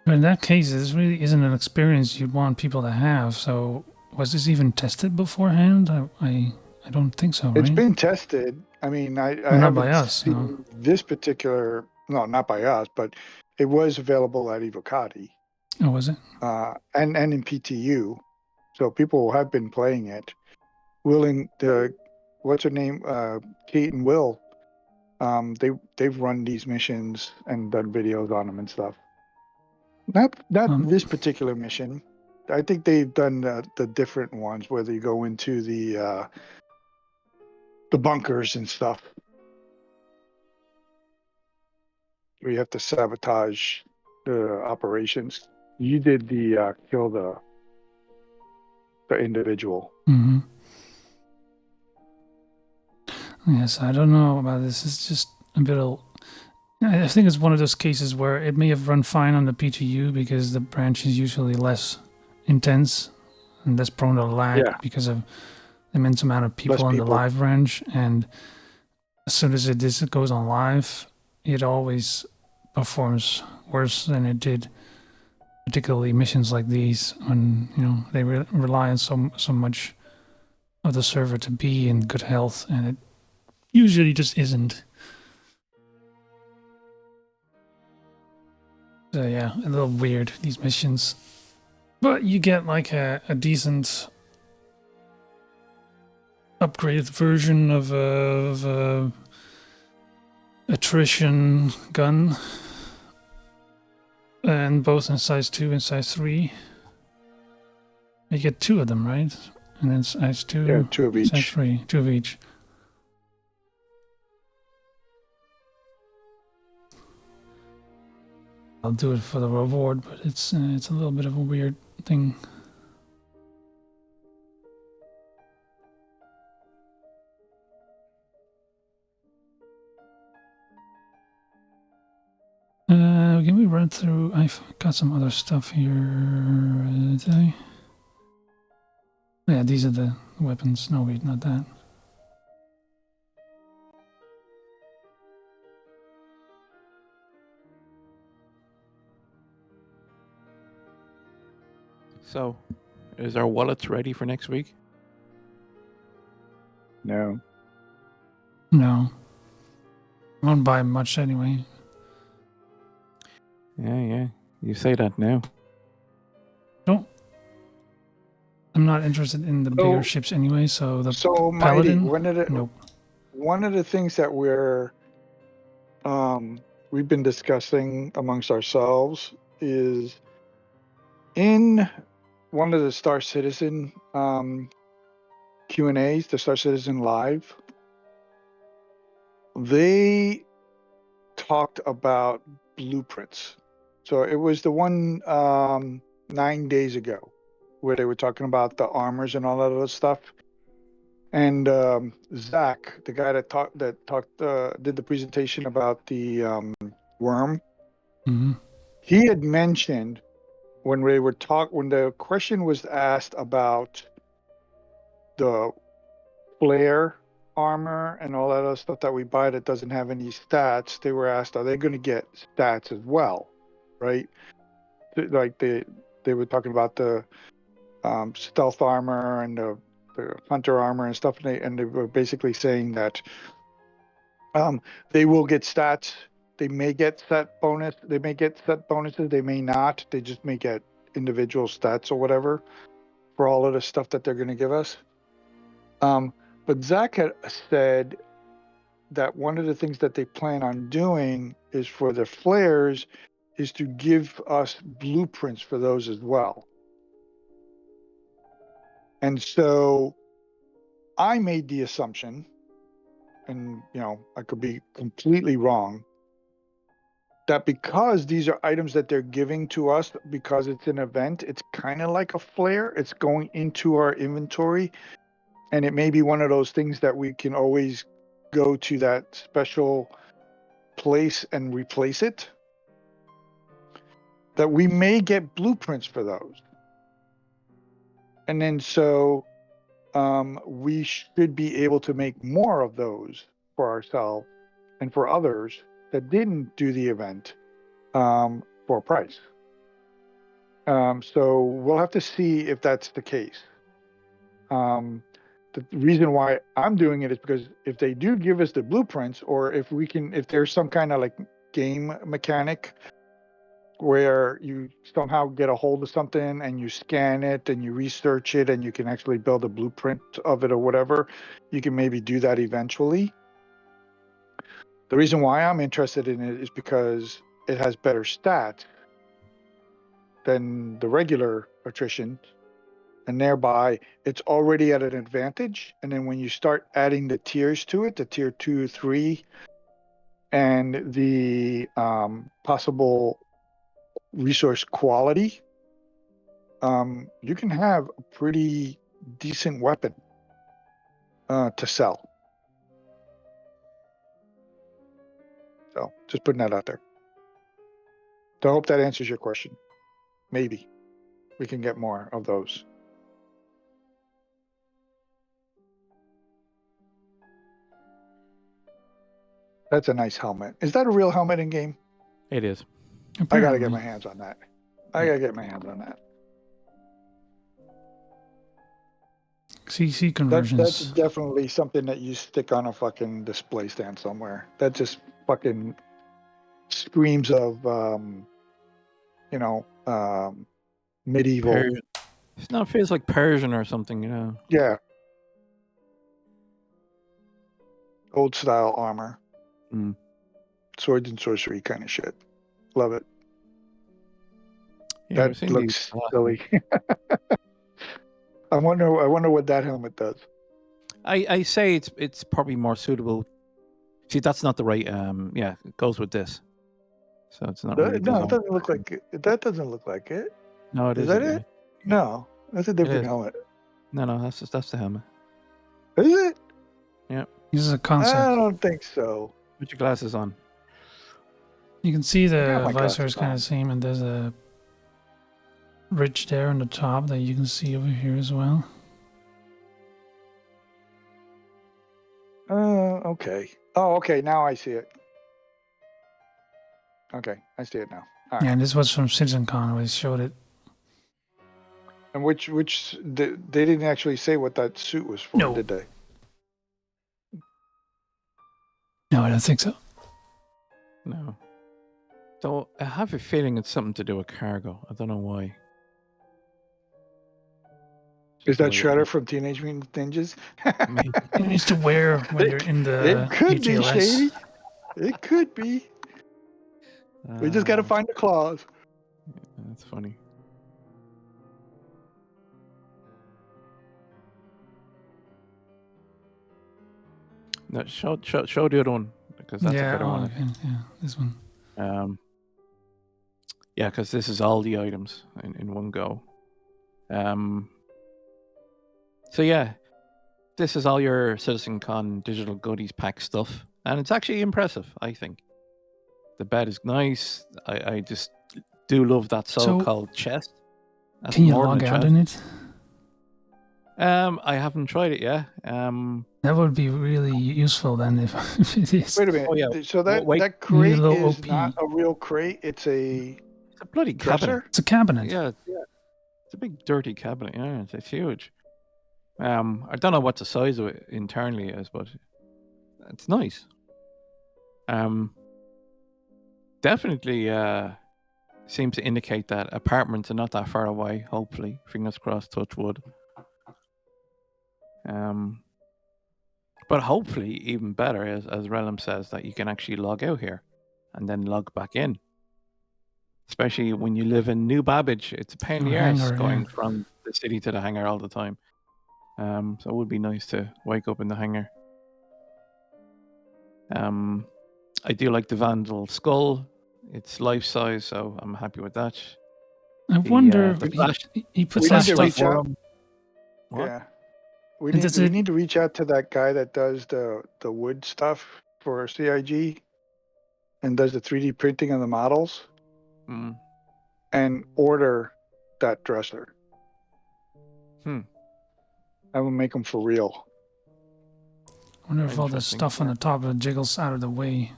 But in that case, this really isn't an experience you'd want people to have. So was this even tested beforehand? I don't think so, right? It's been tested. I mean, I Well, not by haven't us, seen no. this particular. No, not by us, but it was available at Evocati, Oh, was it? and in PTU. So people have been playing it. What's her name? Kate and Will. They've run these missions and done videos on them and stuff. Not this particular mission. I think they've done the different ones where they go into the bunkers and stuff. Where you have to sabotage the operations. You did the kill the individual. Mm-hmm. Yes, I don't know about this. It's just a bit of... I think it's one of those cases where it may have run fine on the PTU because the branch is usually less intense and less prone to lag because of the immense amount of people on the live branch. And as soon as it goes on live, it always performs worse than it did, particularly missions like these when they rely on so much of the server to be in good health, and it usually just isn't. So yeah, a little weird, these missions. But you get like a decent upgraded version of a attrition gun, and both in size 2 and size 3. You get 2 of them, right? And then size 2, yeah, 2 of each. size 3, 2 of each. I'll do it for the reward, but it's a little bit of a weird thing. Can we run through? I've got some other stuff here. Did I? Yeah, these are the weapons. No, wait, not that. So, is our wallet ready for next week? No. No. I won't buy much anyway. Yeah. You say that now. I'm not interested in the bigger ships anyway, so the Paladin. Mighty, nope. One of the things that we've been discussing amongst ourselves is in one of the Star Citizen Q&As, the Star Citizen Live, they talked about blueprints. So it was the one 9 days ago where they were talking about the armors and all that other stuff. And Zach, the guy that did the presentation about the worm, Mm-hmm. he had mentioned when the question was asked about the flare armor and all that other stuff that we buy that doesn't have any stats, they were asked, are they going to get stats as well, right? Like they were talking about the stealth armor and the hunter armor and stuff, and they were basically saying that they will get stats. They may get set bonus. They may get set bonuses. They may not. They just may get individual stats or whatever for all of the stuff that they're going to give us. But Zach had said that one of the things that they plan on doing is for the flares is to give us blueprints for those as well. And so I made the assumption, and I could be completely wrong, that because these are items that they're giving to us because it's an event, it's kind of like a flare. It's going into our inventory, and it may be one of those things that we can always go to that special place and replace it, that we may get blueprints for those. And then so we should be able to make more of those for ourselves and for others that didn't do the event for a price. So we'll have to see if that's the case. The reason why I'm doing it is because if they do give us the blueprints, or if there's some kind of like game mechanic where you somehow get a hold of something and you scan it and you research it and you can actually build a blueprint of it or whatever, you can maybe do that eventually. The reason why I'm interested in it is because it has better stats than the regular attrition, and thereby it's already at an advantage. And then when you start adding the tiers to it, the tier 2, 3, and the possible resource quality, you can have a pretty decent weapon to sell. So just putting that out there. So I hope that answers your question. Maybe we can get more of those. That's a nice helmet. Is that a real helmet in game? It is. I gotta get my hands on that. CC conversions. That's definitely something that you stick on a fucking display stand somewhere. That just fucking screams of medieval. Persian. It feels like Persian or something, Yeah. Old style armor. Swords and sorcery kind of shit. Love it. Yeah, that looks silly. I wonder what that helmet does. I say it's probably more suitable. See, that's not the right. It goes with this. So it's not really. No, it doesn't look like it. That doesn't look like it. No, it is. Is that it? Yeah. No, that's a different helmet. No, that's the helmet. Is it? Yeah. This is a concept. I don't think so. Put your glasses on. You can see the visor is kind of the same, and there's a ridge there on the top that you can see over here as well. Okay. Oh, okay. Now I see it. Okay, I see it now. All right. Yeah, and this was from CitizenCon where they showed it. And which they didn't actually say what that suit was for, did they? No, I don't think so. No. So I have a feeling it's something to do with cargo. I don't know why. Is that Shredder from Teenage Mutant Ninjas? It needs to wear when you're in the It could HLS. be shady. It could be. We just got to find the claws. Yeah, that's funny. No, show the other one because that's a better one. Okay. Yeah, this one. Yeah, because this is all the items in one go. So yeah, this is all your CitizenCon digital goodies pack stuff, and it's actually impressive, I think. The bed is nice. I just do love that so-called chest. That's can you more than log a out chest. in it? I haven't tried it yet. That would be really useful then if it is. Wait a minute. Oh, yeah. So that Wait. that crate Low is OP. not a real crate. It's a It's a bloody cabinet. dresser. It's a cabinet. Yeah, it's a big dirty cabinet. Yeah, it's huge. I don't know what the size of it internally is, but it's nice. Definitely seems to indicate that apartments are not that far away. Hopefully, fingers crossed, touch wood. But hopefully, even better, as Relum says, that you can actually log out here and then log back in. Especially when you live in New Babbage, it's a pain in the arse going from the city to the hangar all the time. So it would be nice to wake up in the hangar. I do like the Vandal skull. It's life size, so I'm happy with that. I wonder the if he puts We that need to stuff. reach out. What? Yeah. We And need does we it- need to reach out to that guy that does the wood stuff for CIG and does the 3D printing of the models Mm. and order that dresser. I will make them for real. I wonder if all the Interesting. stuff on the top of it jiggles out of the way.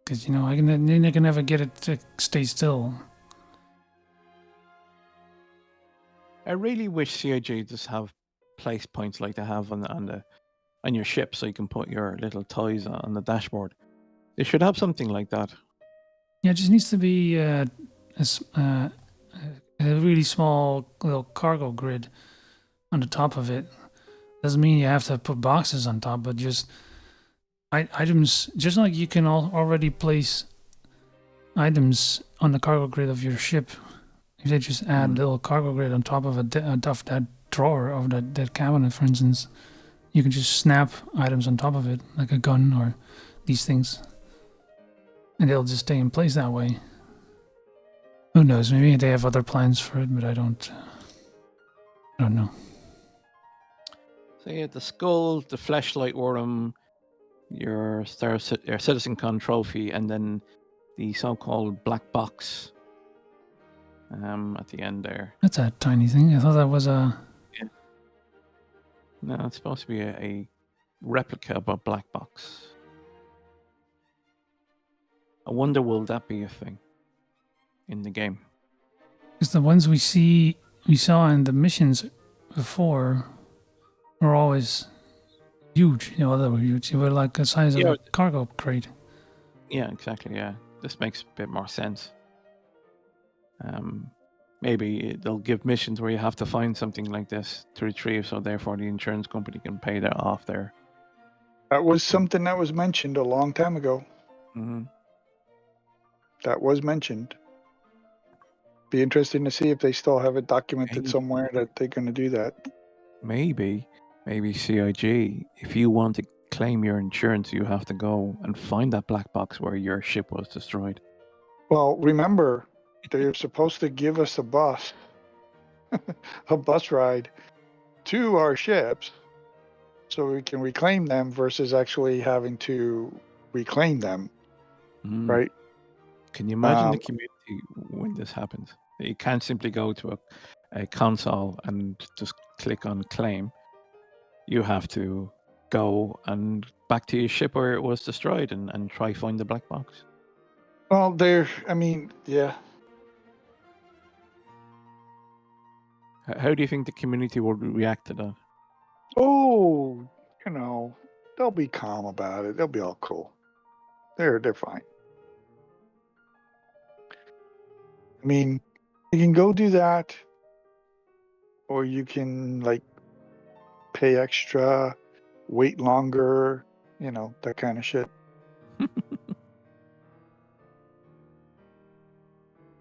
Because, you know, I can never get it to stay still. I really wish CIG just have place points like they have on your ship, so you can put your little toys on the dashboard. They should have something like that. Yeah, it just needs to be a really small little cargo grid on the top of it. Doesn't mean you have to put boxes on top, but just items, just like you can already place items on the cargo grid of your ship. If they just add a little cargo grid on top of that drawer of that cabinet, for instance, you can just snap items on top of it, like a gun or these things, and they'll just stay in place that way. Who knows? Maybe they have other plans for it, but I don't know. So yeah, the skull, the fleshlight worm, your CitizenCon trophy, and then the so-called black box at the end there. That's a tiny thing. I thought that was a... Yeah. No, it's supposed to be a replica of a black box. I wonder, will that be a thing in the game? Because the ones we saw in the missions before were always huge. You know, they were huge. They were like the size of a cargo crate. Yeah, exactly. Yeah, this makes a bit more sense. Maybe they'll give missions where you have to find something like this to retrieve, so therefore the insurance company can pay that off there. That was something that was mentioned a long time ago. Mm-hmm. That was mentioned. Be interesting to see if they still have it documented somewhere that they're going to do that. Maybe CIG, if you want to claim your insurance, you have to go and find that black box where your ship was destroyed. Well, remember, they're supposed to give us a bus ride to our ships so we can reclaim them versus actually having to reclaim them, right? Can you imagine the community when this happens? You can't simply go to a console and just click on claim. You have to go and back to your ship where it was destroyed and try find the black box. Well, yeah. How do you think the community would react to that? Oh, they'll be calm about it. They'll be all cool. They're fine. I mean, you can go do that, or you can pay extra, wait longer, that kind of shit.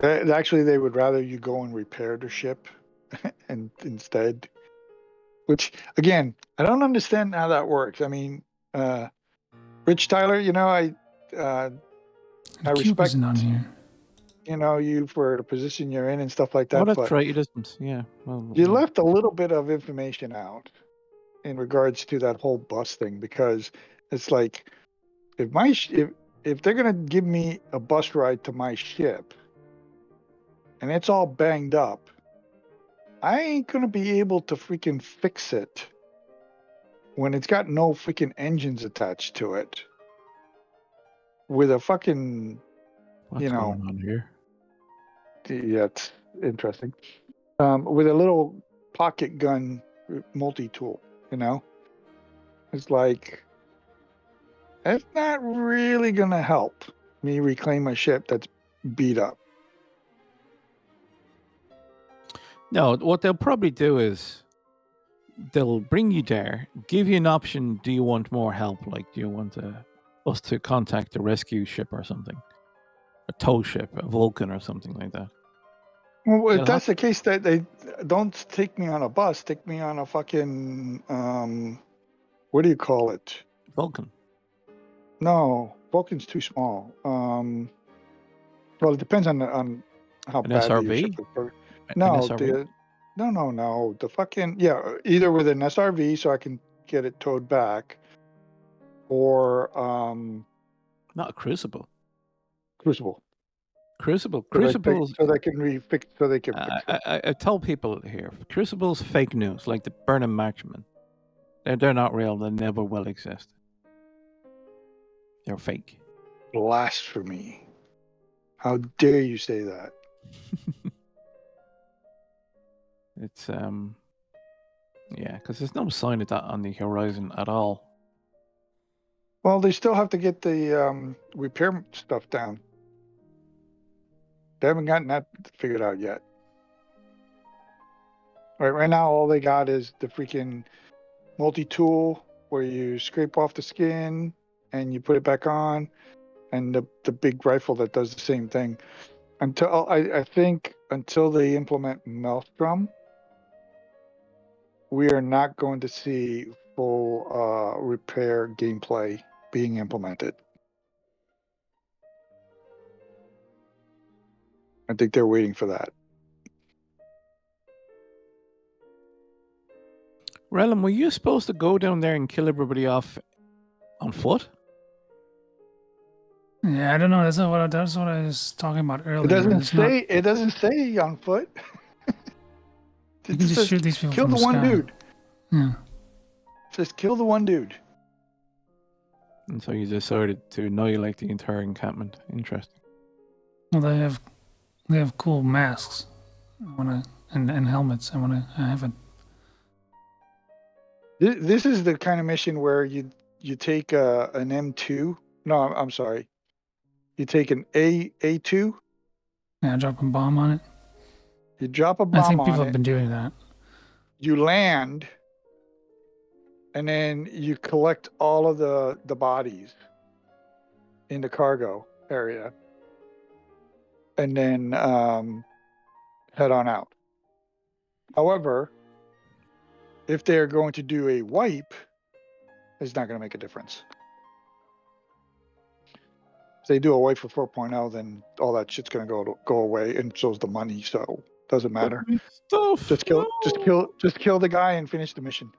Actually, they would rather you go and repair the ship and instead, which again, I don't understand how that works. I mean, Rich Tyler, I Cube respect. isn't on here. you for the position you're in and stuff like Oh, that. that's But right. It isn't. Yeah. Well, you left a little bit of information out in regards to that whole bus thing, because it's like if they're gonna give me a bus ride to my ship and it's all banged up, I ain't gonna be able to freaking fix it when it's got no freaking engines attached to it with a fucking, what's going on here? yeah, it's interesting. With a little pocket gun multi-tool, it's like, that's not really gonna help me reclaim a ship that's beat up. No, what they'll probably do is they'll bring you there, give you an option. Do you want more help? Like, do you want us to contact a rescue ship or something? A tow ship, a Vulcan or something like that. Well, if They'll that's the case, that they don't take me on a bus, take me on a fucking what do you call it? Vulcan. No, Vulcan's too small. Well, it depends on how An badly your ship SRV? is broken. An No, SRV? no. The fucking, yeah, either with an SRV so I can get it towed back, or Not a Crucible. Crucible. Crucible. So Crucibles. they can refix. So they can fix it. I tell people here, Crucible's fake news, like the Burnham Marchman. They're not real. They never will exist. They're fake. Blasphemy! How dare you say that? It's yeah, because there's no sign of that on the horizon at all. Well, they still have to get the repair stuff down. They haven't gotten that figured out yet. Right now, all they got is the freaking multi-tool where you scrape off the skin and you put it back on, and the big rifle that does the same thing. Until I think until they implement Maelstrom, we are not going to see full repair gameplay being implemented. I think they're waiting for that. Relum, were you supposed to go down there and kill everybody off on foot? Yeah, I don't know. That's what I was talking about earlier. It doesn't say on foot. You can just shoot these people kill from the one sky. dude. Yeah. It says kill the one dude. And so you decided to annihilate the entire encampment. Interesting. Well, they have cool masks. And helmets. I have it. This is the kind of mission where you take an M2. No, I'm sorry. You take an A2. Yeah, drop a bomb on it. You drop a I bomb think people on have it. been doing that. You land, and then you collect all of the bodies in the cargo area, and then head on out. However, if they're going to do a wipe, it's not going to make a difference. If they do a wipe for 4.0, then all that shit's going to go away, and so's the money. So doesn't matter. Stuff. Just kill the guy and finish the mission.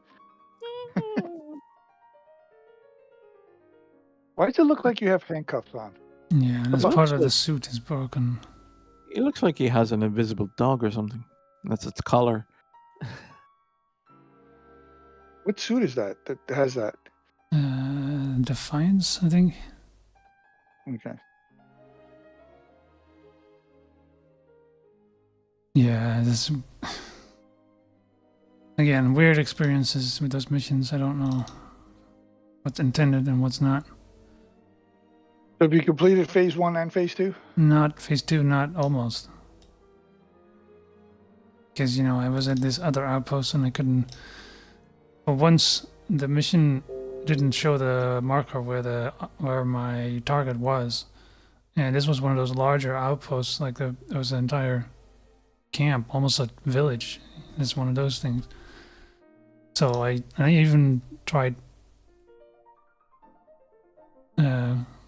Why does it look like you have handcuffs on? Yeah, that's Well, part of the suit is broken. It looks like he has an invisible dog or something. That's its collar. What suit is that has that? Defiance, I think. Okay. Yeah, this again, weird experiences with those missions. I don't know what's intended and what's not. So have you completed phase 1 and phase 2? Not phase 2, not almost. Because, I was at this other outpost and I couldn't. But once the mission didn't show the marker where my target was, and this was one of those larger outposts, like it was an entire camp, almost a village. It's one of those things. So I even tried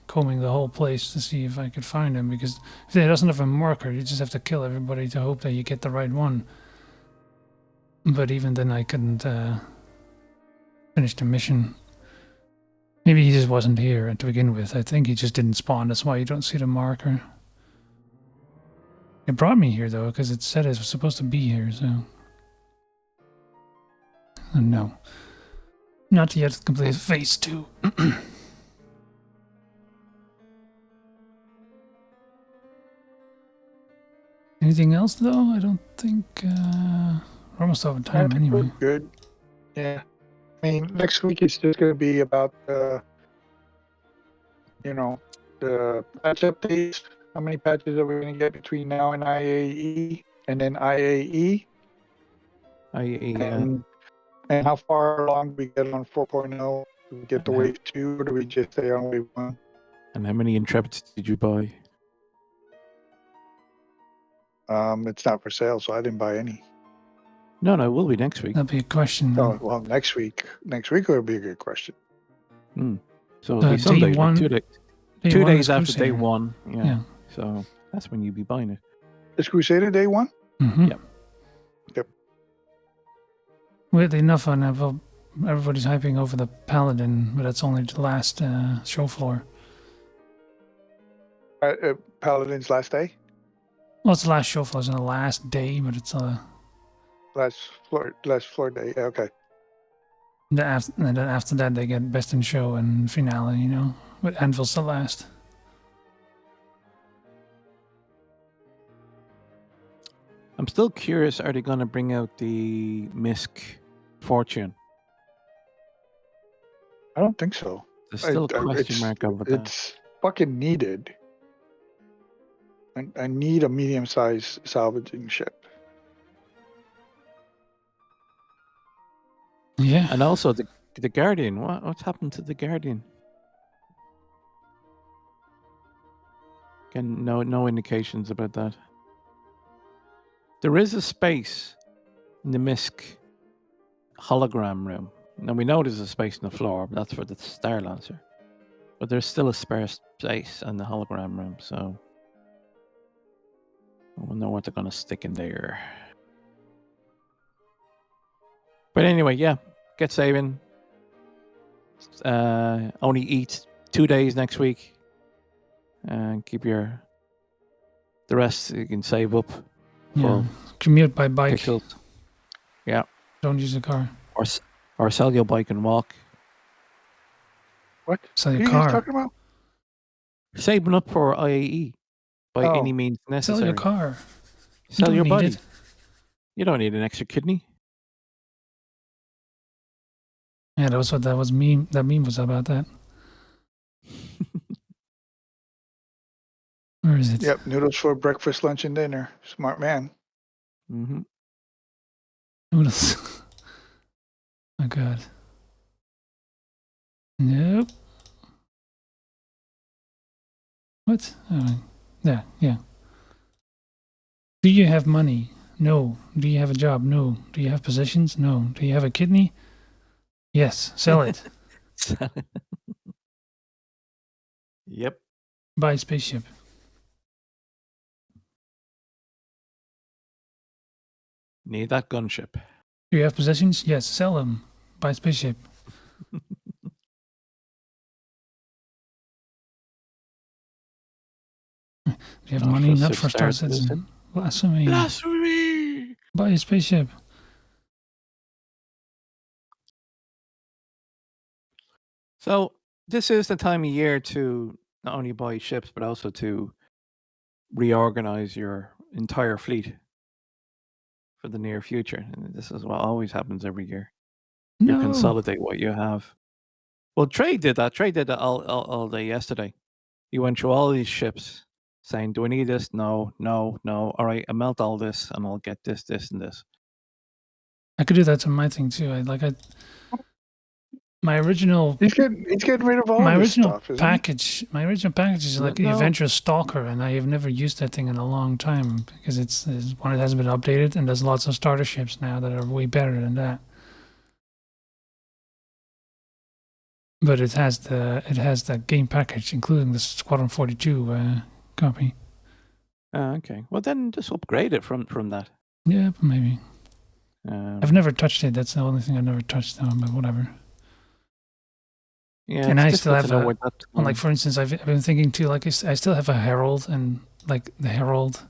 combing the whole place to see if I could find him, because if it doesn't have a marker, you just have to kill everybody to hope that you get the right one. But even then, I couldn't finish the mission. Maybe he just wasn't here to begin with. I think he just didn't spawn. That's why you don't see the marker. It brought me here, though, because it said it was supposed to be here, so... No. Not yet completed phase 2. Anything else, though? I don't think... we're almost out of time anyway. We're good. Yeah. I mean, next week is just going to be about, you know, the patch updates. How many patches are we going to get between now and IAE? And then IAE? IAE, And how far along do we get on 4.0? Do we get to wave 2 or do we just stay on wave 1? and how many Intrepids did you buy? It's not for sale, so I didn't buy any. No, it will be next week. That'll be a question. Oh, well, next week. Next week will be a good question. So it'll be Sunday, day one, 2 days. day 2 one days is after day Crusader. 1. Yeah. Yeah. So that's when you'll be buying it. Is Crusader day 1? Mm-hmm. Yep. Yep. Weirdly enough, I know everybody's hyping over the Paladin, but that's only the last show floor. Paladin's last day? Well, it's the last show floor. It's not the last day, but it's Last floor day. Yeah, okay. and then after that they get best in show and finale. You know, with Anvil's the last. I'm still curious, are they going to bring out the Misk Fortune? I don't think so. There's still a question mark over that. It's fucking needed. I need a medium-sized salvaging ship. Yeah. And also the Guardian. What's happened to the Guardian? Again, no indications about that. There is a space in the Misk hologram room. Now we know there's a space on the floor, but that's for the Star Lancer. But there's still a spare space in the hologram room, so I wonder what they're going to stick in there. But anyway, yeah, get saving. Only eat 2 days next week, and keep the rest you can save up. Yeah. Commute by bike. Pixels. Yeah. Don't use a car. Or sell your bike and walk. What? Sell What are your you guys car. talking about? Saving up for IAE by Oh. any means necessary. Sell your car. Sell don't your need body. it. You don't need an extra kidney. Yeah, that was what that meme. That meme was about that. Where is it? Yep, noodles for breakfast, lunch, and dinner. Smart man. Mm-hmm. Noodles. Oh god. Nope. What? Oh, yeah. Do you have money? No. Do you have a job? No. Do you have possessions? No. Do you have a kidney? Yes. Sell it. Yep. Buy a spaceship. Need that gunship. Do you have possessions? Yes. Sell them. Buy a spaceship. Do you have Not money? for Not for Star 6 Star Citizen. Blasphemy. Blasphemy! Buy a spaceship. So this is the time of year to not only buy ships, but also to reorganize your entire fleet for the near future. And this is what always happens every year. You No. consolidate what you have. Well, Trey did that. Trey did that all day yesterday. He went through all these ships saying, do I need this? No. All right, I melt all this and I'll get this, and this. I could do that to my thing too. My original He's getting rid of all my this original stuff. Isn't package. My original package is like the No. Adventure Stalker, and I have never used that thing in a long time because it's one that hasn't been updated, and there's lots of starter ships now that are way better than that. but it has the game package, including the Squadron 42 copy. Okay. Well, then just upgrade it from that. Yeah, maybe. I've never touched it. That's the only thing I've never touched now, but whatever. Yeah, And it's I difficult still have to know a, where that's well, like going. for instance, I've been thinking too, like I still have a Herald, and like the Herald,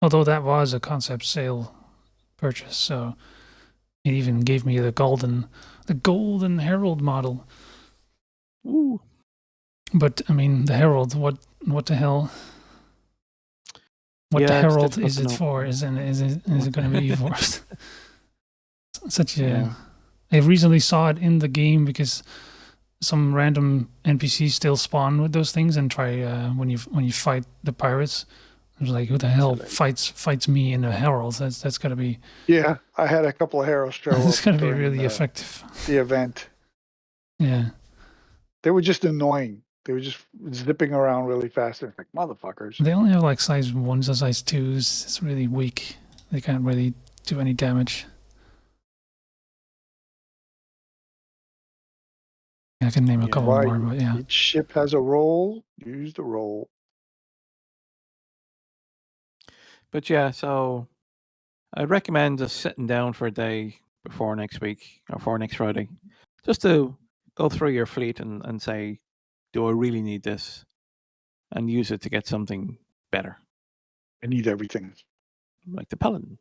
although that was a concept sale purchase, so it even gave me the golden Herald model. Ooh. But I mean, the Herald, what the hell? What the Yeah, it's Herald difficult is to it know. for? Is it going to be for? Such a. Yeah. I recently saw it in the game because some random NPCs still spawn with those things and try when you fight the pirates. I was like, who the hell fights me in a Herald? That's gotta be. Yeah, I had a couple of Heralds show up. That's gotta be during really effective. The event. Yeah. They were just annoying. They were just zipping around really fast. They're like motherfuckers. They only have like size 1s and size 2s. It's really weak. They can't really do any damage. I can name a couple Why? more, but yeah. Each ship has a role. Use the role. But yeah, so I'd recommend just sitting down for a day before next week or for next Friday, just to go through your fleet and say, do I really need this? And use it to get something better, I need everything. like the Paladin,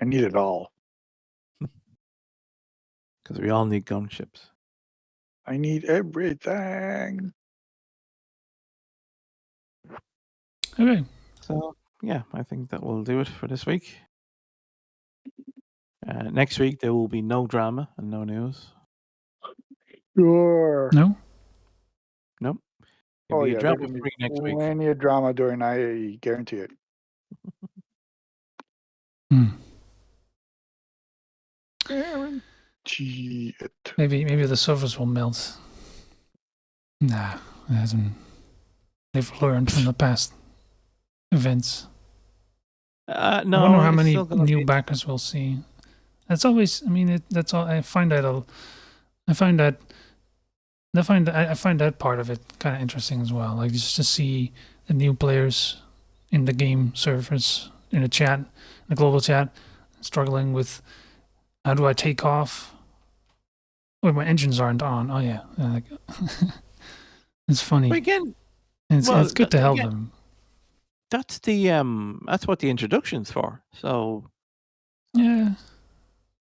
I need it all. because we all need gunships. I need everything. Okay. So yeah, I think that will do it for this week. Next week there will be no drama and no news. Sure. No? Nope. It'll Oh be yeah, a there's drama gonna free be next week. plenty of drama during I guarantee it. Guarantee it. Maybe the surface will melt. Nah, it hasn't. They've learned from the past events. No, I wonder how it's many still gonna new be- backers we'll see. That's always. I mean, that's all. I find that part of it kind of interesting as well. Like just to see the new players in the game servers, in the chat, in the global chat, struggling with how do I take off? Wait, my engines aren't on. Oh yeah, like, it's funny. But again, It's good to help again, them. that's that's what the introduction's for. So Yeah.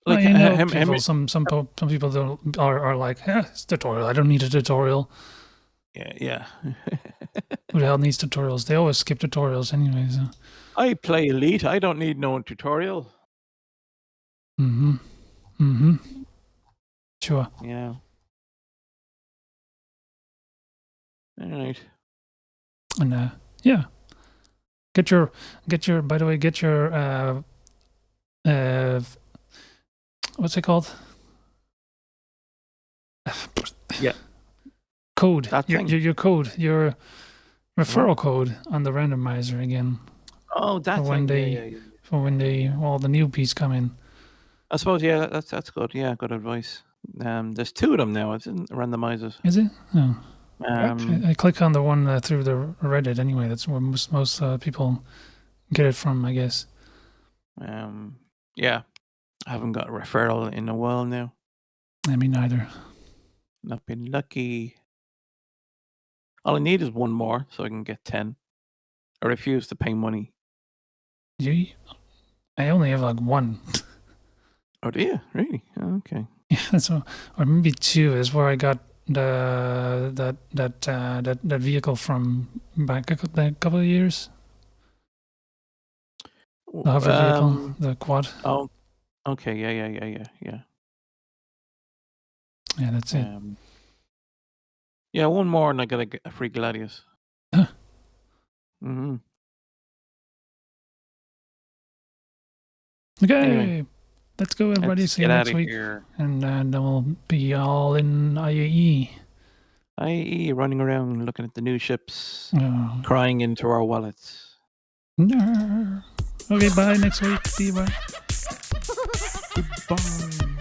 like Well, you know, him, people, some people don't are like, it's tutorial. I don't need a tutorial. yeah. Who the hell needs tutorials? They always skip tutorials anyway. So. I play Elite. I don't need no tutorial. Sure. Yeah. All right. And yeah, get your. By the way, get your what's it called? Yeah. Code. That Your, thing. your code. Your referral code on the randomizer again. Oh, that For when thing. for when all the newbies come in. I suppose that's good. Yeah, good advice. There's 2 of them now. It's in randomizers. Is it? Oh. Um, I click on the one through the Reddit anyway. That's where most people get it from, I guess. yeah, I haven't got a referral in a while now. I mean, neither. Not been lucky. All I need is 1 more, so I can get 10. I refuse to pay money. I only have like 1. Oh, do you? Really? Oh, okay. Yeah, that's or maybe 2 is where I got that vehicle from back a couple of years. The hover vehicle, the quad. Oh, okay. Yeah. Yeah, that's it. Yeah, 1 more, and I got a free Gladius. Huh. Mm-hmm. Okay, Anyway, let's go, everybody. let's See you get next outta week, here. and then we'll be all in IAE. IE running around looking at the new ships, Oh. crying into our wallets. No. Okay, bye next week. See you, bye. Goodbye.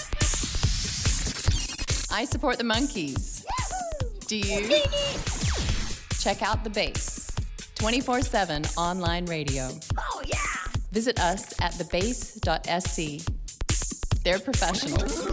I support the monkeys. Do you? Check out The Base, 24/7 online radio. Oh, yeah! Visit us at TheBase.sc. They're professionals.